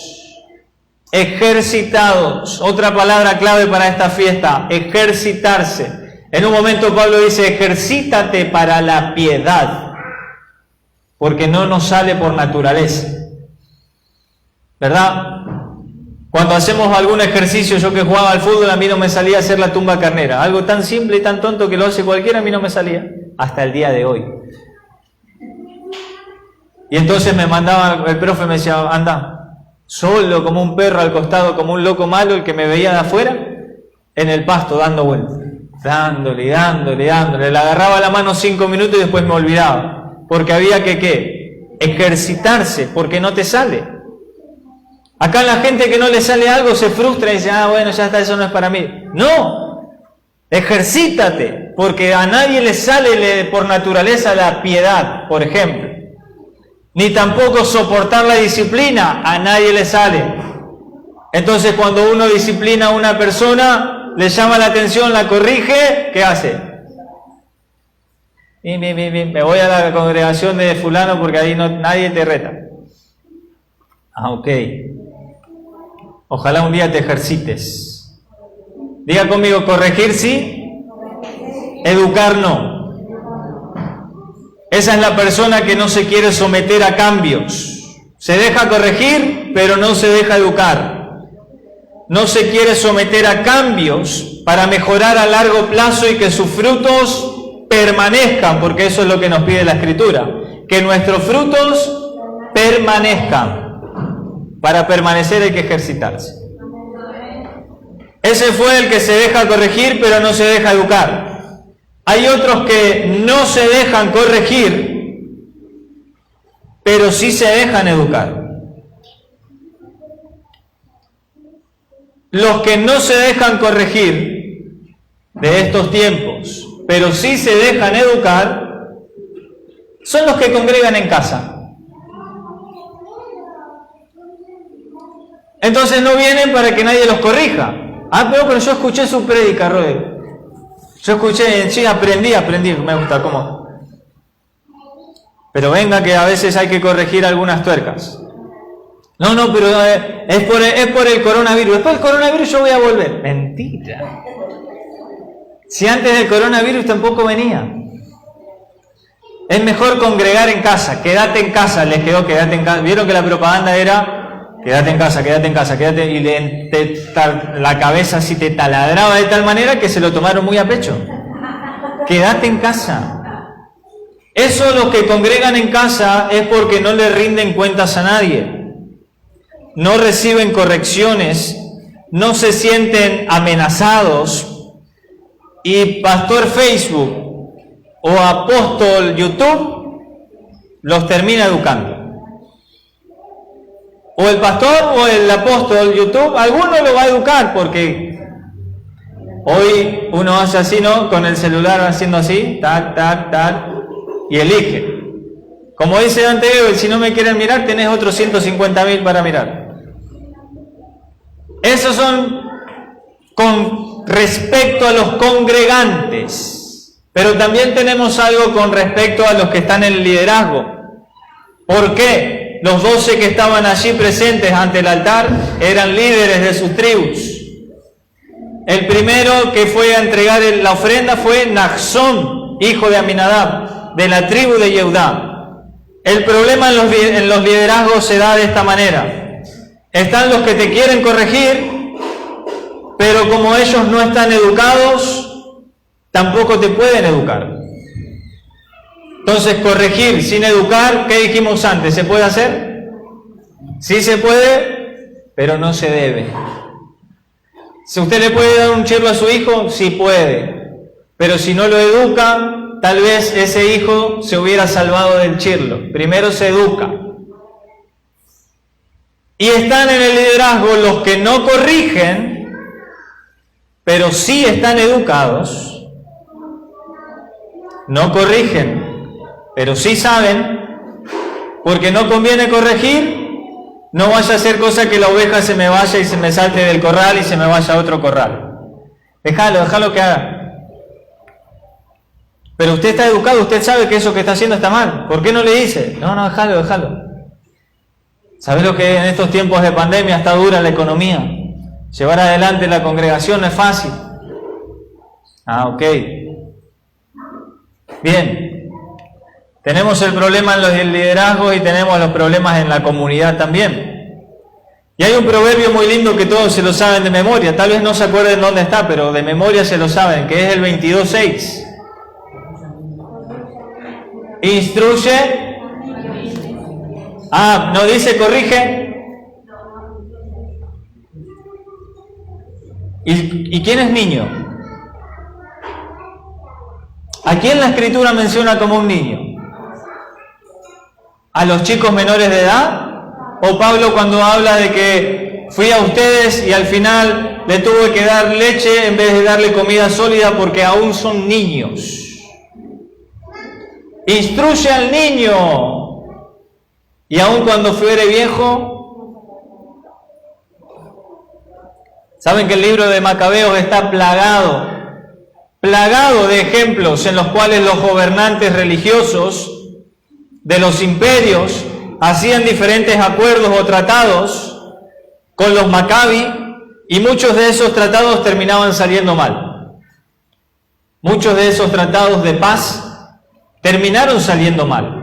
Speaker 1: Ejercitados, otra palabra clave para esta fiesta, ejercitarse. En un momento Pablo dice: ejercítate para la piedad, porque no nos sale por naturaleza, ¿verdad? Cuando hacemos algún ejercicio, yo que jugaba al fútbol, a mí no me salía hacer la tumba carnera, algo tan simple y tan tonto que lo hace cualquiera, a mí no me salía, hasta el día de hoy. Y entonces me mandaba, el profe me decía: anda, solo como un perro al costado, como un loco malo, el que me veía de afuera, en el pasto dando vueltas, dándole, le agarraba la mano 5 minutos y después me olvidaba, porque había que ¿qué? Ejercitarse, porque no te sale. Acá la gente que no le sale algo se frustra y dice: bueno, ya está, eso no es para mí. No, ejercítate, porque a nadie le sale por naturaleza la piedad, por ejemplo. Ni tampoco soportar la disciplina, a nadie le sale. Entonces cuando uno disciplina a una persona, le llama la atención, la corrige, ¿qué hace? Me voy a la congregación de fulano porque ahí nadie te reta. Ok. Ojalá un día te ejercites. Diga conmigo: corregir sí, educar no. Esa es la persona que no se quiere someter a cambios. Se deja corregir, pero no se deja educar. No se quiere someter a cambios para mejorar a largo plazo y que sus frutos permanezcan, porque eso es lo que nos pide la Escritura. Que nuestros frutos permanezcan. Para permanecer hay que ejercitarse. Ese fue el que se deja corregir, pero no se deja educar. Hay otros que no se dejan corregir, pero sí se dejan educar. Los que no se dejan corregir de estos tiempos, pero sí se dejan educar, son los que congregan en casa. Entonces no vienen para que nadie los corrija. Pero yo escuché su prédica, Rodrigo. Yo escuché, sí, aprendí, me gusta cómo. Pero venga que a veces hay que corregir algunas tuercas. No, pero es por el coronavirus. Después del coronavirus yo voy a volver. Mentira. Si antes del coronavirus tampoco venía. Es mejor congregar en casa, quédate en casa, les quedó quédate en casa. Vieron que la propaganda era quédate en casa, quédate, y la cabeza así te taladraba de tal manera que se lo tomaron muy a pecho. Quédate en casa. Eso los que congregan en casa es porque no le rinden cuentas a nadie, no reciben correcciones, no se sienten amenazados, y pastor Facebook o apóstol YouTube los termina educando. O el pastor o el apóstol YouTube, alguno lo va a educar, porque hoy uno hace así, ¿no? Con el celular haciendo así, tac, tac, tac, y elige. Como dice Dante Gebel, si no me quieren mirar, tenés otros 150.000 para mirar. Esos son con respecto a los congregantes, pero también tenemos algo con respecto a los que están en el liderazgo. ¿Por qué? Los 12 que estaban allí presentes ante el altar eran líderes de sus tribus. El primero que fue a entregar la ofrenda fue Naasón, hijo de Aminadab, de la tribu de Yehudá. El problema en los liderazgos se da de esta manera. Están los que te quieren corregir, pero como ellos no están educados, tampoco te pueden educar. Entonces, corregir sin educar, ¿qué dijimos antes? ¿Se puede hacer? Sí se puede, pero no se debe. Si usted le puede dar un chirlo a su hijo, sí puede, pero si no lo educa, tal vez ese hijo se hubiera salvado del chirlo. Primero se educa. Y están en el liderazgo los que no corrigen, pero sí están educados. No corrigen, pero sí saben, porque no conviene corregir. No vaya a hacer cosa que la oveja se me vaya y se me salte del corral y se me vaya a otro corral. Déjalo que haga. Pero usted está educado, usted sabe que eso que está haciendo está mal. ¿Por qué no le dice? No, déjalo. ¿Sabes lo que en estos tiempos de pandemia está dura la economía? Llevar adelante la congregación no es fácil. Ok. Bien. Tenemos el problema en los liderazgos y tenemos los problemas en la comunidad también. Y hay un proverbio muy lindo que todos se lo saben de memoria. Tal vez no se acuerden dónde está, pero de memoria se lo saben, que es el 22:6. Instruye. ¿No dice corrige? ¿Y quién es niño? ¿A quién la Escritura menciona como un niño? ¿A los chicos menores de edad? ¿O Pablo cuando habla de que fui a ustedes y al final le tuve que dar leche en vez de darle comida sólida porque aún son niños? Instruye al niño, y aun cuando fuere viejo. Saben que el libro de Macabeos está plagado de ejemplos en los cuales los gobernantes religiosos de los imperios hacían diferentes acuerdos o tratados con los Maccabi, y muchos de esos tratados terminaban saliendo mal. Muchos de esos tratados de paz terminaron saliendo mal.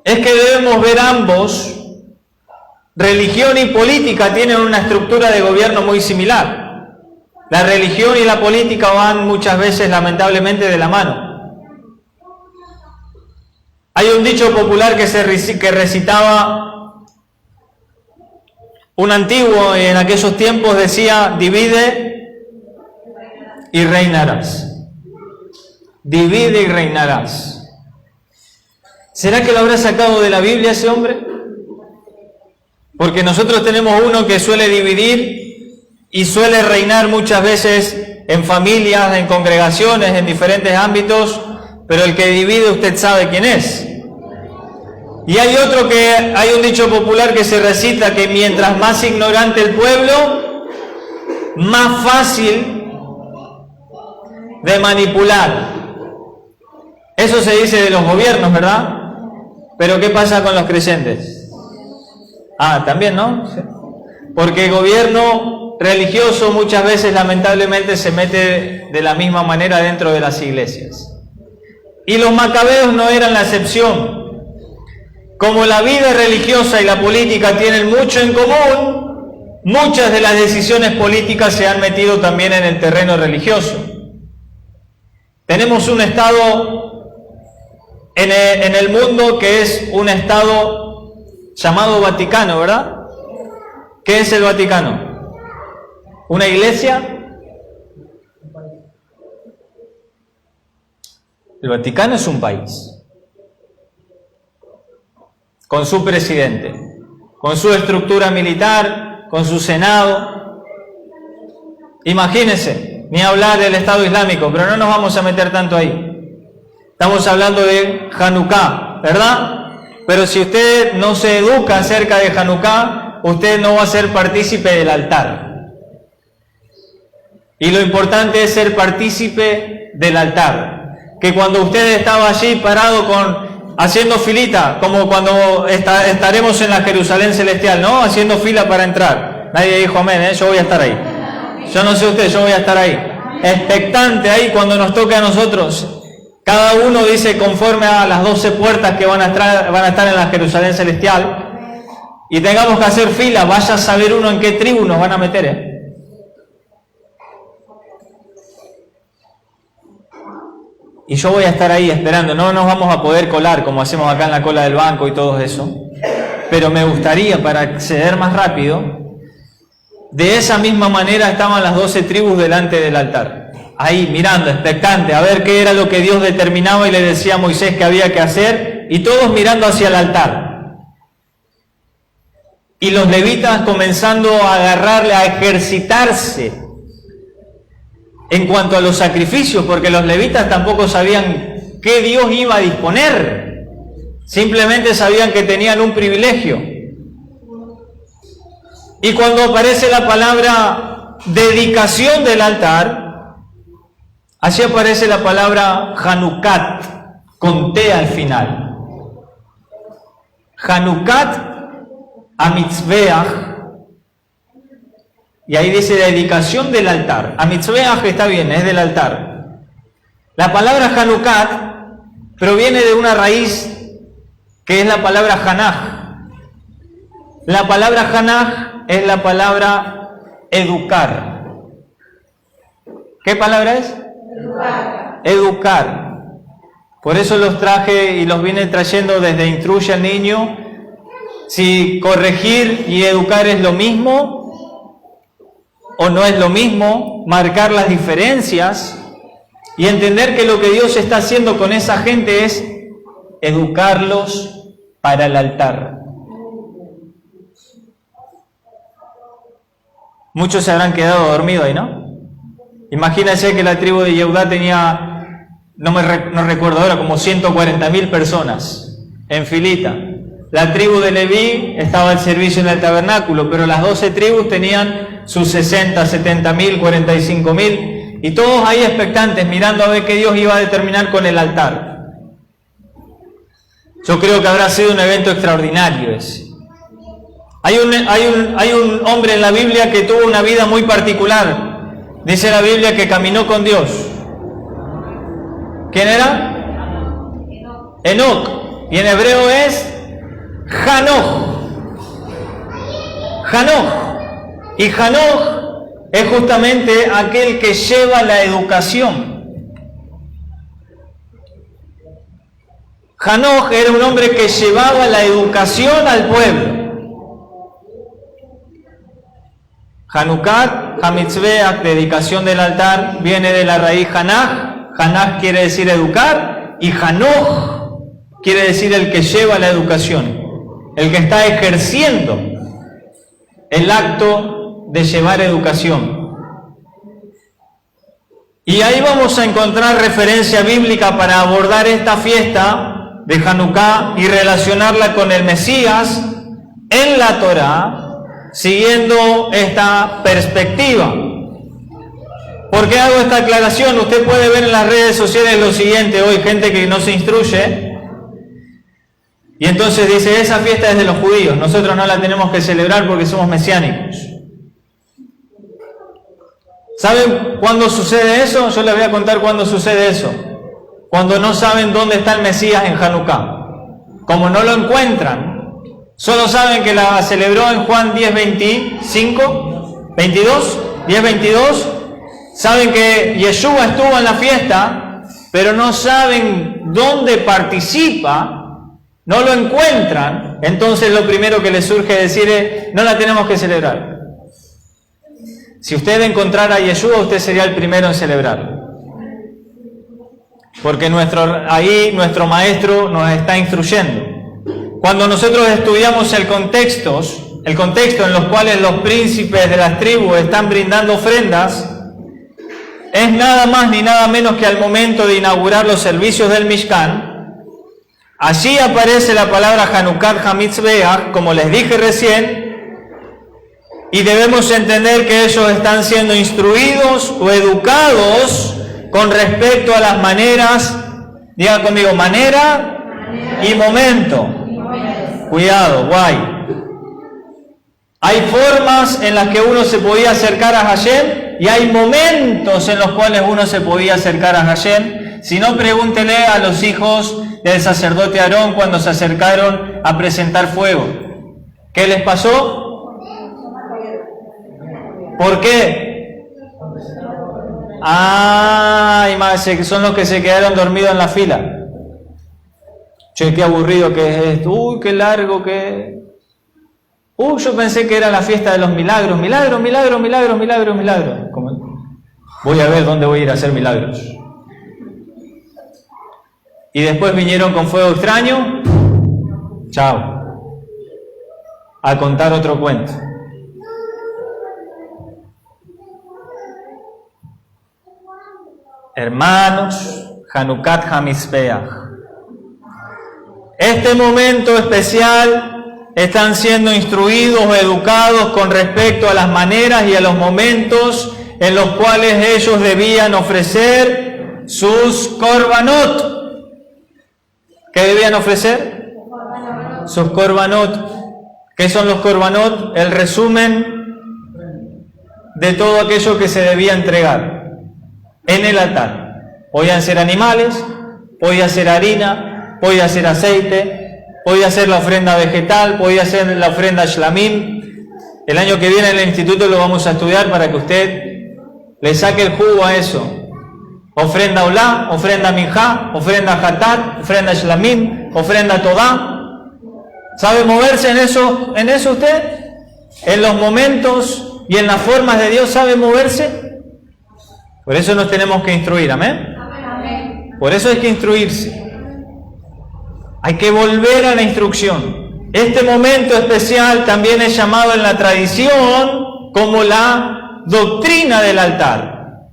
Speaker 1: Es que debemos ver ambos. Religión y política tienen una estructura de gobierno muy similar. La religión y la política van muchas veces, lamentablemente, de la mano. Hay un dicho popular que recitaba un antiguo, en aquellos tiempos decía: divide y reinarás. Divide y reinarás. ¿Será que lo habrá sacado de la Biblia ese hombre? Porque nosotros tenemos uno que suele dividir y suele reinar muchas veces en familias, en congregaciones, en diferentes ámbitos, pero el que divide usted sabe quién es. Y hay otro hay un dicho popular que se recita que mientras más ignorante el pueblo, más fácil de manipular. Eso se dice de los gobiernos, ¿verdad? Pero ¿qué pasa con los creyentes? También, ¿no? Sí. Porque el gobierno religioso muchas veces lamentablemente se mete de la misma manera dentro de las iglesias. Y los macabeos no eran la excepción. Como la vida religiosa y la política tienen mucho en común, muchas de las decisiones políticas se han metido también en el terreno religioso. Tenemos un estado en el mundo que es un estado llamado Vaticano, ¿verdad? ¿Qué es el Vaticano? ¿Una iglesia? El Vaticano es un país, con su presidente, con su estructura militar, con su senado. Imagínense, ni hablar del Estado Islámico, pero no nos vamos a meter tanto ahí. Estamos hablando de Hanukkah, ¿verdad? Pero si usted no se educa acerca de Hanukkah, usted no va a ser partícipe del altar. Y lo importante es ser partícipe del altar. Que cuando usted estaba allí parado haciendo filita, como cuando estaremos en la Jerusalén celestial, ¿no? Haciendo fila para entrar. Nadie dijo amén, ¿eh? Yo voy a estar ahí. Yo no sé usted, yo voy a estar ahí. Expectante ahí cuando nos toque a nosotros. Cada uno dice conforme a las 12 puertas que van a estar en la Jerusalén celestial. Y tengamos que hacer fila, vaya a saber uno en qué tribu nos van a meter, ¿eh? Y yo voy a estar ahí esperando, no nos vamos a poder colar como hacemos acá en la cola del banco y todo eso, pero me gustaría, para acceder más rápido, de esa misma manera estaban las 12 tribus delante del altar, ahí mirando, expectante, a ver qué era lo que Dios determinaba y le decía a Moisés que había que hacer, y todos mirando hacia el altar. Y los levitas comenzando a agarrarle, a ejercitarse en cuanto a los sacrificios, porque los levitas tampoco sabían qué Dios iba a disponer, simplemente sabían que tenían un privilegio. Y cuando aparece la palabra dedicación del altar, allí aparece la palabra Hanukat, con T al final. Hanukat Amitzveach. Y ahí dice dedicación del altar. Amitzveach está bien, es del altar. La palabra Hanukat proviene de una raíz que es la palabra Hanaj. La palabra Hanaj es la palabra educar. ¿Qué palabra es? Educar. Educar. Por eso los traje y los vine trayendo desde Instruye al Niño. Si corregir y educar es lo mismo o no es lo mismo, marcar las diferencias y entender que lo que Dios está haciendo con esa gente es educarlos para el altar. Muchos se habrán quedado dormidos ahí, ¿no? Imagínense que la tribu de Yehudá tenía, no recuerdo ahora, como 140.000 personas en filita. La tribu de Leví estaba al servicio en el tabernáculo, pero las 12 tribus tenían sus 60, 70.000, 45.000, y todos ahí expectantes, mirando a ver qué Dios iba a determinar con el altar. Yo creo que habrá sido un evento extraordinario ese. Hay un hombre en la Biblia que tuvo una vida muy particular. Dice la Biblia que caminó con Dios. ¿Quién era? Enoc. Y en hebreo es Hanoch. Hanoch. Y Hanoch es justamente aquel que lleva la educación. Hanoch era un hombre que llevaba la educación al pueblo. Hanukat, Hamitzveach, dedicación del altar, viene de la raíz Hanaj. Hanaj quiere decir educar, y Hanoch quiere decir el que lleva la educación, el que está ejerciendo el acto de llevar educación. Y ahí vamos a encontrar referencia bíblica para abordar esta fiesta de Hanukkah y relacionarla con el Mesías en la Torá, siguiendo esta perspectiva. ¿Por qué hago esta aclaración? Usted puede ver en las redes sociales lo siguiente hoy, gente que no se instruye, y entonces dice, esa fiesta es de los judíos, nosotros no la tenemos que celebrar porque somos mesiánicos. ¿Saben cuándo sucede eso? Yo les voy a contar cuándo sucede eso. Cuando no saben dónde está el Mesías en Hanukkah. Como no lo encuentran, solo saben que la celebró en Juan 10:25, 22, 10:22. Saben que Yeshua estuvo en la fiesta, pero no saben dónde participa, no lo encuentran. Entonces lo primero que les surge decir es, no la tenemos que celebrar. Si usted encontrara a Yeshua, usted sería el primero en celebrar. Porque ahí nuestro maestro nos está instruyendo. Cuando nosotros estudiamos el contexto en los cuales los príncipes de las tribus están brindando ofrendas, es nada más ni nada menos que al momento de inaugurar los servicios del Mishkan. Allí aparece la palabra Hanukat Hamitzbeach, como les dije recién, y debemos entender que ellos están siendo instruidos o educados con respecto a las maneras, diga conmigo, manera y momento. Cuidado, guay. Hay formas en las que uno se podía acercar a Hashem y hay momentos en los cuales uno se podía acercar a Hashem. Si no, pregúntele a los hijos del sacerdote Aarón cuando se acercaron a presentar fuego. ¿Qué les pasó? ¿Por qué? Son los que se quedaron dormidos en la fila. Che, qué aburrido que es esto. Uy, qué largo que es. Yo pensé que era la fiesta de los milagros. Milagros. Voy a ver dónde voy a ir a hacer milagros. Y después vinieron con fuego extraño. Chao. A contar otro cuento. Hermanos, Hanukat Hamizbeach. Este momento especial están siendo instruidos o educados con respecto a las maneras y a los momentos en los cuales ellos debían ofrecer sus korbanot. ¿Qué debían ofrecer? Sus korbanot. ¿Qué son los korbanot? El resumen de todo aquello que se debía entregar en el altar. Podían ser animales, podía ser harina, podía ser aceite, podía ser la ofrenda vegetal, podía ser la ofrenda shlamim. El año que viene en el instituto lo vamos a estudiar para que usted le saque el jugo a eso. Ofrenda olá, ofrenda minjá, ofrenda hatat, ofrenda shlamim, ofrenda todá. ¿Sabe moverse en eso usted? En los momentos y en las formas de Dios, ¿sabe moverse? Por eso nos tenemos que instruir, ¿amén? Por eso hay que instruirse. Hay que volver a la instrucción. Este momento especial también es llamado en la tradición como la doctrina del altar.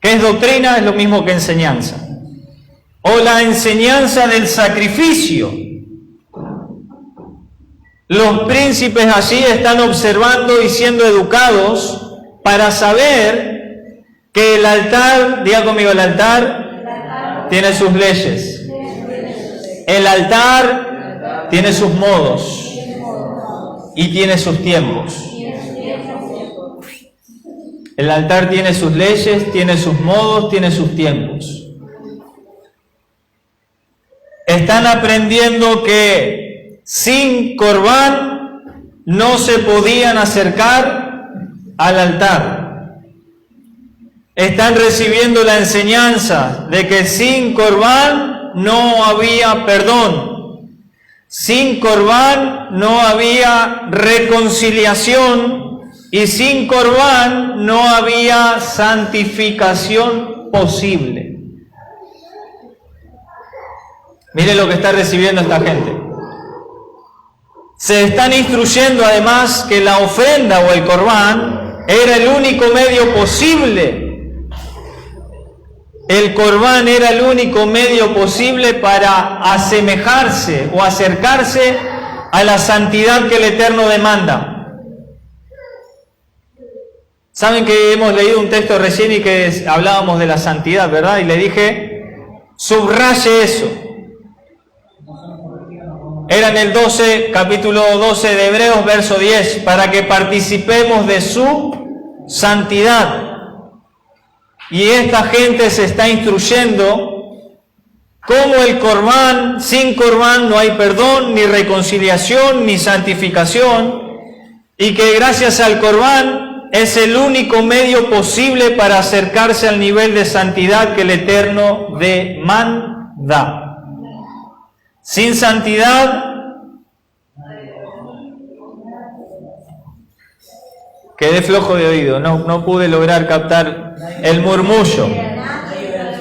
Speaker 1: ¿Qué es doctrina? Es lo mismo que enseñanza. O la enseñanza del sacrificio. Los príncipes allí están observando y siendo educados para saber que el altar, diga conmigo, el altar tiene sus leyes. El altar tiene sus modos y tiene sus tiempos. El altar tiene sus leyes, tiene sus modos, tiene sus tiempos. Están aprendiendo que sin corbán no se podían acercar al altar. Están recibiendo la enseñanza de que sin corbán no había perdón. Sin corbán no había reconciliación. Y sin corbán no había santificación posible. Mire lo que está recibiendo esta gente. Se están instruyendo además que la ofrenda o el corbán era el único medio posible. El corbán era el único medio posible para asemejarse o acercarse a la santidad que el Eterno demanda. Saben que hemos leído un texto recién y que hablábamos de la santidad, ¿verdad? Y le dije, subraye eso. Era en el capítulo 12 de Hebreos, verso 10, para que participemos de su santidad. y esta gente se está instruyendo cómo el Corbán, sin Corbán no hay perdón, ni reconciliación, ni santificación, y que gracias al Corbán es el único medio posible para acercarse al nivel de santidad que el Eterno demanda. Sin santidad, quedé flojo de oído, no pude lograr captar el murmullo.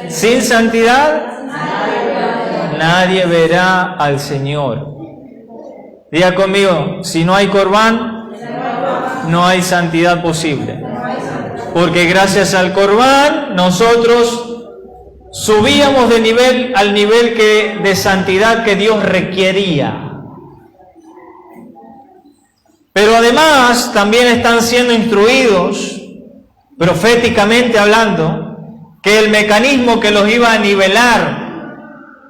Speaker 1: Sin santidad, nadie verá al Señor. Diga conmigo, si no hay Corbán, no hay santidad posible. Porque gracias al Corbán, nosotros subíamos de nivel al nivel de santidad que Dios requería. Pero además también están siendo instruidos, proféticamente hablando, que el mecanismo que los iba a nivelar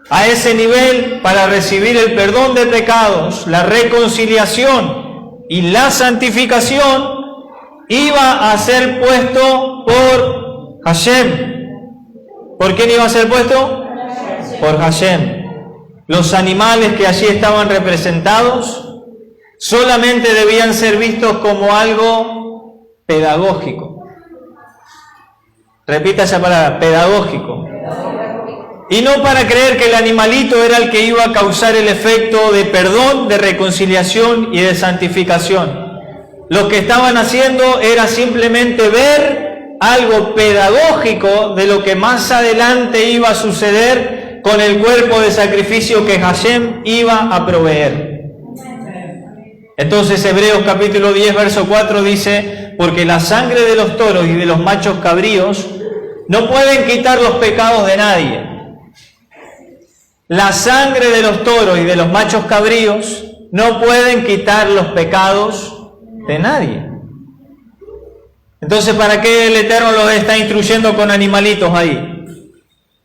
Speaker 1: a ese nivel para recibir el perdón de pecados, la reconciliación y la santificación, iba a ser puesto por Hashem. ¿Por quién iba a ser puesto? Por Hashem. Los animales que allí estaban representados solamente debían ser vistos como algo pedagógico. Repita esa palabra, pedagógico. Y no para creer que el animalito era el que iba a causar el efecto de perdón, de reconciliación y de santificación. Lo que estaban haciendo era simplemente ver algo pedagógico de lo que más adelante iba a suceder con el cuerpo de sacrificio que Hashem iba a proveer. Entonces Hebreos capítulo 10 verso 4 dice: porque la sangre de los toros y de los machos cabríos no pueden quitar los pecados de nadie. La sangre de los toros y de los machos cabríos no pueden quitar los pecados de nadie. Entonces, ¿para qué el Eterno los está instruyendo con animalitos ahí?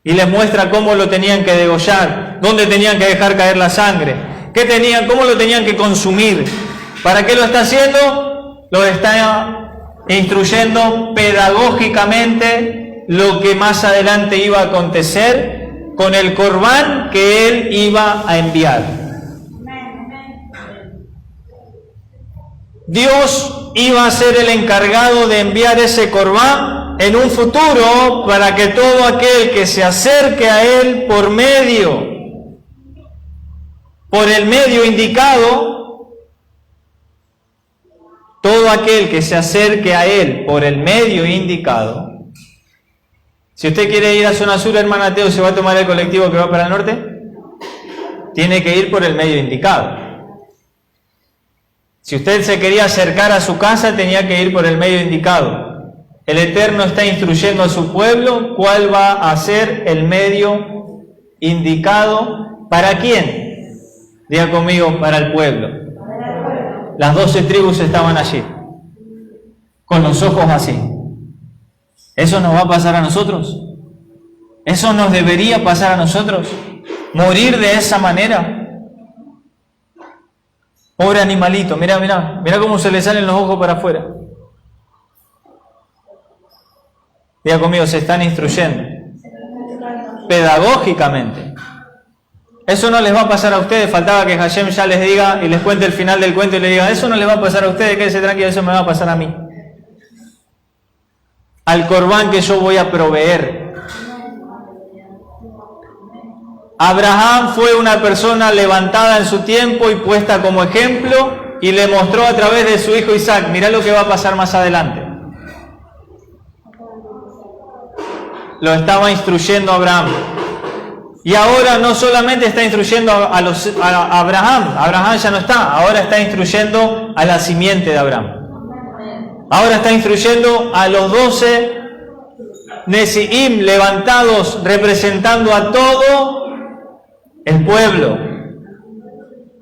Speaker 1: Y les muestra cómo lo tenían que degollar, dónde tenían que dejar caer la sangre, cómo lo tenían que consumir. ¿Para qué lo está haciendo? Lo está instruyendo pedagógicamente lo que más adelante iba a acontecer con el Corbán que él iba a enviar. Dios iba a ser el encargado de enviar ese Corbán en un futuro para que todo aquel que se acerque a él por el medio indicado, todo aquel que se acerque a él por el medio indicado. Si usted quiere ir a Zona Sur, hermano Mateo, ¿se va a tomar el colectivo que va para el norte? Tiene que ir por el medio indicado. Si usted se quería acercar a su casa, tenía que ir por el medio indicado. El Eterno está instruyendo a su pueblo cuál va a ser el medio indicado. ¿Para quién? Diga conmigo, para el pueblo. Las 12 tribus estaban allí, con los ojos así. ¿Eso nos va a pasar a nosotros? ¿Eso nos debería pasar a nosotros? ¿Morir de esa manera? Pobre animalito, mira cómo se le salen los ojos para afuera. Diga conmigo, se están instruyendo pedagógicamente. Eso no les va a pasar a ustedes. Faltaba que Hashem ya les diga y les cuente el final del cuento y les diga: eso no les va a pasar a ustedes, quédense tranquilos, eso me va a pasar a mí. Al Corbán que yo voy a proveer. Abraham fue una persona levantada en su tiempo y puesta como ejemplo, y le mostró a través de su hijo Isaac: mirá lo que va a pasar más adelante. Lo estaba instruyendo a Abraham. Y ahora no solamente está instruyendo a Abraham ya no está, ahora está instruyendo a la simiente de Abraham. Ahora está instruyendo a los 12 Nesiim levantados representando a todo el pueblo.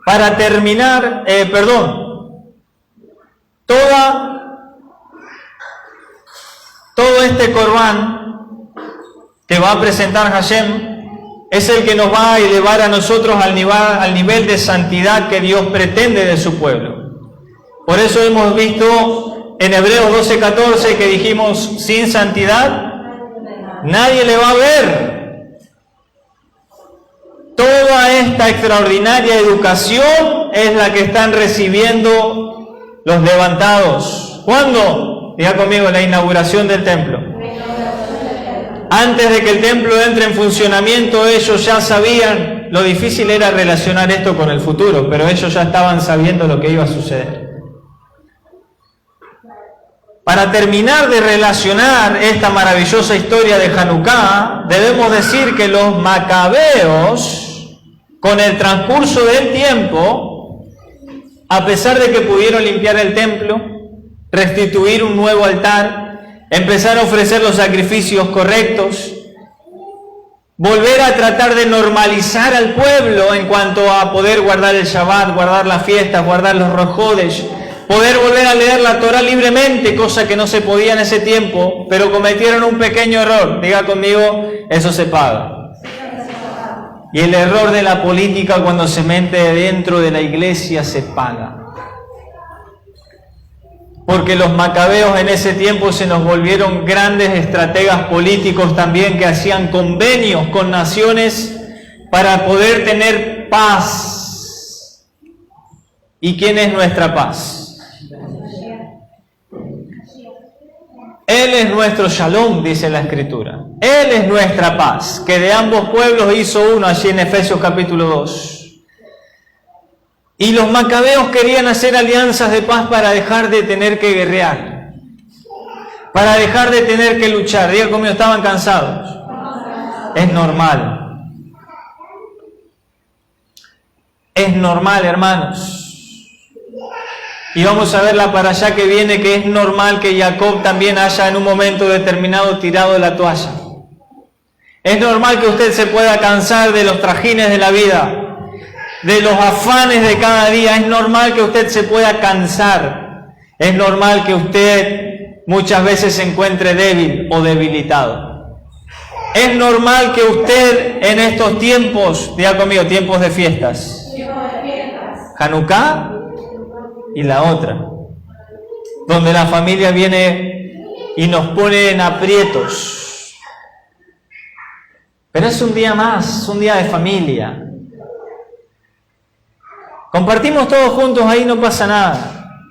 Speaker 1: Para terminar, todo este Corbán que va a presentar Hashem es el que nos va a elevar a nosotros al nivel de santidad que Dios pretende de su pueblo. Por eso hemos visto en Hebreos 12:14 que dijimos: sin santidad Nadie le va a ver. Toda esta extraordinaria educación es la que están recibiendo los levantados. ¿Cuándo? Diga conmigo, la inauguración del templo. Antes de que el templo entre en funcionamiento, ellos ya sabían. Lo difícil era relacionar esto con el futuro, pero ellos ya estaban sabiendo lo que iba a suceder. Para terminar de relacionar esta maravillosa historia de Hanukkah, debemos decir que los macabeos, con el transcurso del tiempo, a pesar de que pudieron limpiar el templo, restituir un nuevo altar, empezar a ofrecer los sacrificios correctos, volver a tratar de normalizar al pueblo en cuanto a poder guardar el Shabbat, guardar las fiestas, guardar los Rosh Hodesh, poder volver a leer la Torah libremente, cosa que no se podía en ese tiempo, pero cometieron un pequeño error. Diga conmigo, eso se paga. Y el error de la política cuando se mete dentro de la iglesia se paga. Porque los macabeos en ese tiempo se nos volvieron grandes estrategas políticos también, que hacían convenios con naciones para poder tener paz. ¿Y quién es nuestra paz? Él es nuestro shalom, dice la Escritura. Él es nuestra paz, que de ambos pueblos hizo uno, allí en Efesios capítulo 2. Y los macabeos querían hacer alianzas de paz para dejar de tener que guerrear, para dejar de tener que luchar. Diga conmigo, estaban cansados. Es normal. Es normal, hermanos. Y vamos a ver la parashá que viene, que es normal que Jacob también haya en un momento determinado tirado la toalla. Es normal que usted se pueda cansar de los trajines de la vida, de los afanes de cada día. Es normal que usted se pueda cansar. Es normal que usted muchas veces se encuentre débil o debilitado. Es normal que usted en estos tiempos, diga conmigo, tiempos de fiestas, Hanukkah y la otra, donde la familia viene y nos pone en aprietos. Pero es un día más, un día de familia. Compartimos todos juntos, ahí no pasa nada.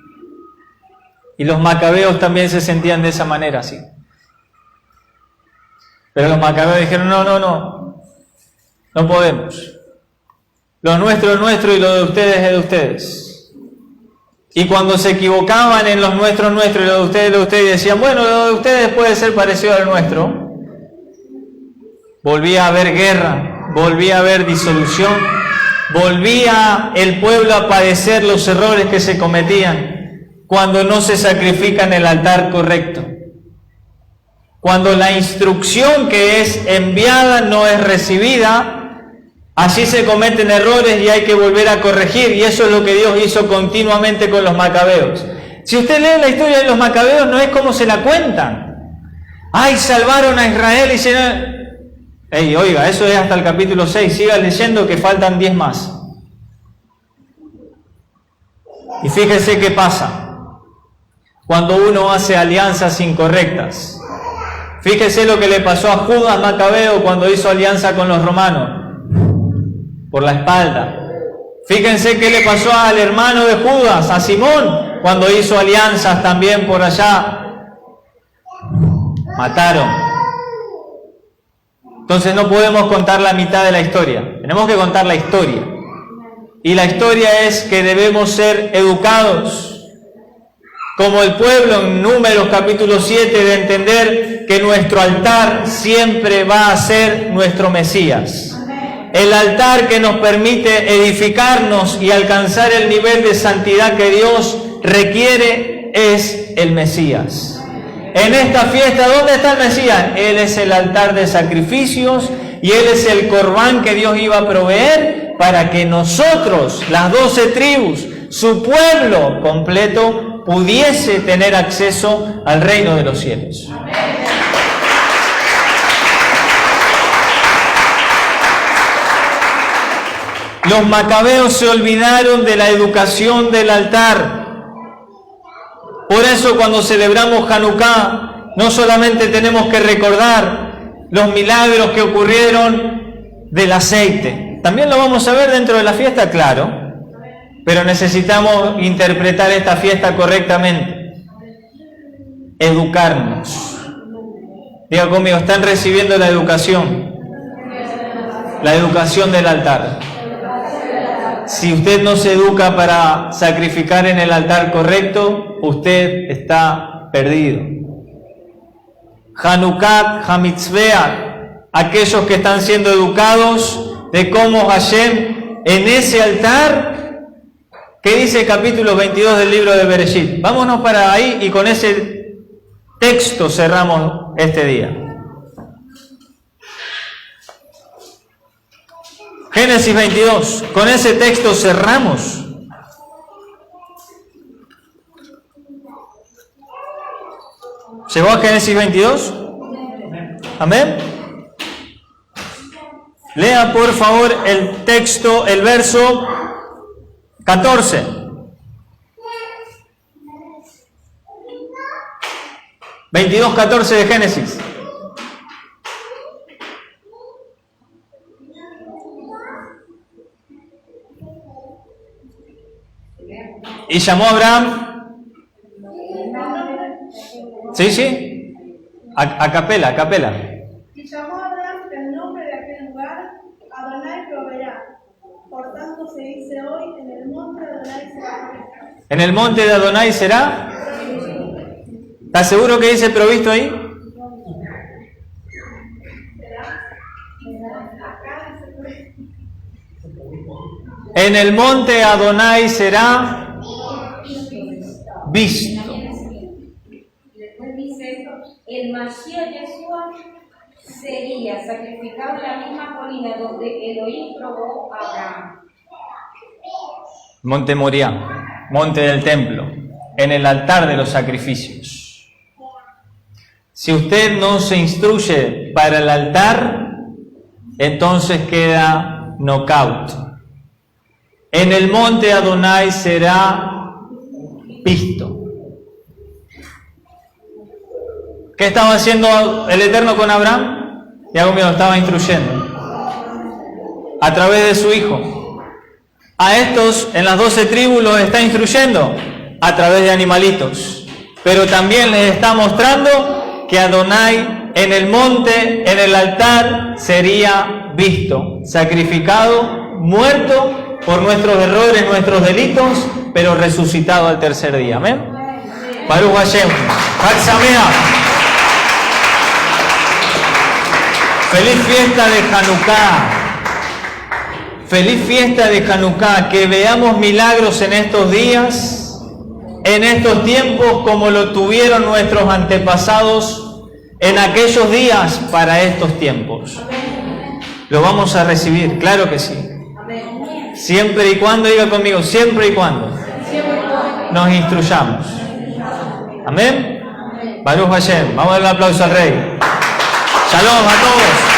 Speaker 1: Y los macabeos también se sentían de esa manera, así. Pero los macabeos dijeron, no podemos. Lo nuestro es nuestro y lo de ustedes es de ustedes. Y cuando se equivocaban en los nuestros y lo de ustedes, decían, bueno, lo de ustedes puede ser parecido al nuestro, volvía a haber guerra, volvía a haber disolución, volvía el pueblo a padecer los errores que se cometían cuando no se sacrifica en el altar correcto, cuando la instrucción que es enviada no es recibida. Así se cometen errores y hay que volver a corregir, y eso es lo que Dios hizo continuamente con los macabeos. Si usted lee la historia de los macabeos, no es como se la cuentan. ¡Ay, salvaron a Israel! Y se... ¡Ey, oiga! Eso es hasta el capítulo 6, siga leyendo que faltan 10 más. Y fíjese qué pasa cuando uno hace alianzas incorrectas. Fíjese lo que le pasó a Judas Macabeo cuando hizo alianza con los romanos. Por la espalda. Fíjense qué le pasó al hermano de Judas, a Simón, cuando hizo alianzas también por allá. Mataron. Entonces no podemos contar la mitad de la historia. Tenemos que contar la historia. Y la historia es que debemos ser educados, como el pueblo en Números capítulo 7, de entender que nuestro altar siempre va a ser nuestro Mesías. El altar que nos permite edificarnos y alcanzar el nivel de santidad que Dios requiere es el Mesías. En esta fiesta, ¿dónde está el Mesías? Él es el altar de sacrificios y Él es el corbán que Dios iba a proveer para que nosotros, las 12 tribus, su pueblo completo, pudiese tener acceso al reino de los cielos. Los macabeos se olvidaron de la educación del altar. Por eso cuando celebramos Hanukkah, no solamente tenemos que recordar los milagros que ocurrieron del aceite. También lo vamos a ver dentro de la fiesta, claro, pero necesitamos interpretar esta fiesta correctamente. Educarnos. Diga conmigo, están recibiendo la educación del altar. Si usted no se educa para sacrificar en el altar correcto, usted está perdido. Hanukkah, Hamitzvah, aquellos que están siendo educados de cómo Hashem en ese altar, ¿qué dice el capítulo 22 del libro de Bereshit? Vámonos para ahí y con ese texto cerramos este día. Génesis 22, con ese texto cerramos. ¿Llegó a Génesis 22? Amén. Lea por favor el texto, el verso 14. ...22, 14 de Génesis. Y llamó a Abraham. Sí. A capela.
Speaker 2: Y llamó a Abraham el nombre de aquel lugar, Adonai proveerá. Por tanto se dice hoy, en el monte de Adonai será.
Speaker 1: ¿En el monte de Adonai será? ¿Estás seguro que dice provisto ahí? En el monte Adonai será visto.
Speaker 3: Después dice, el Mashiach Yeshua sería sacrificado en la misma colina donde Elohim probó a Abraham.
Speaker 1: Monte Moriah, monte del templo, en el altar de los sacrificios. Si usted no se instruye para el altar, entonces queda knockout. En el monte Adonai será visto. ¿Qué estaba haciendo el Eterno con Abraham? Ya conmigo lo estaba instruyendo. A través de su hijo. A estos, en las 12 tribus, los está instruyendo a través de animalitos. Pero también les está mostrando que Adonai en el monte, en el altar, sería visto, sacrificado, muerto por nuestros errores, nuestros delitos, pero resucitado al tercer día. Amén. Baruch Hashem. Chag Sameach. Feliz fiesta de Hanukkah. Feliz fiesta de Hanukkah. Que veamos milagros en estos días, en estos tiempos, como lo tuvieron nuestros antepasados en aquellos días para estos tiempos. Lo vamos a recibir, claro que sí. Siempre y cuando, diga conmigo, siempre y cuando nos instruyamos. Amén. Baruch Hashem. Vamos a darle un aplauso al Rey. Shalom a todos.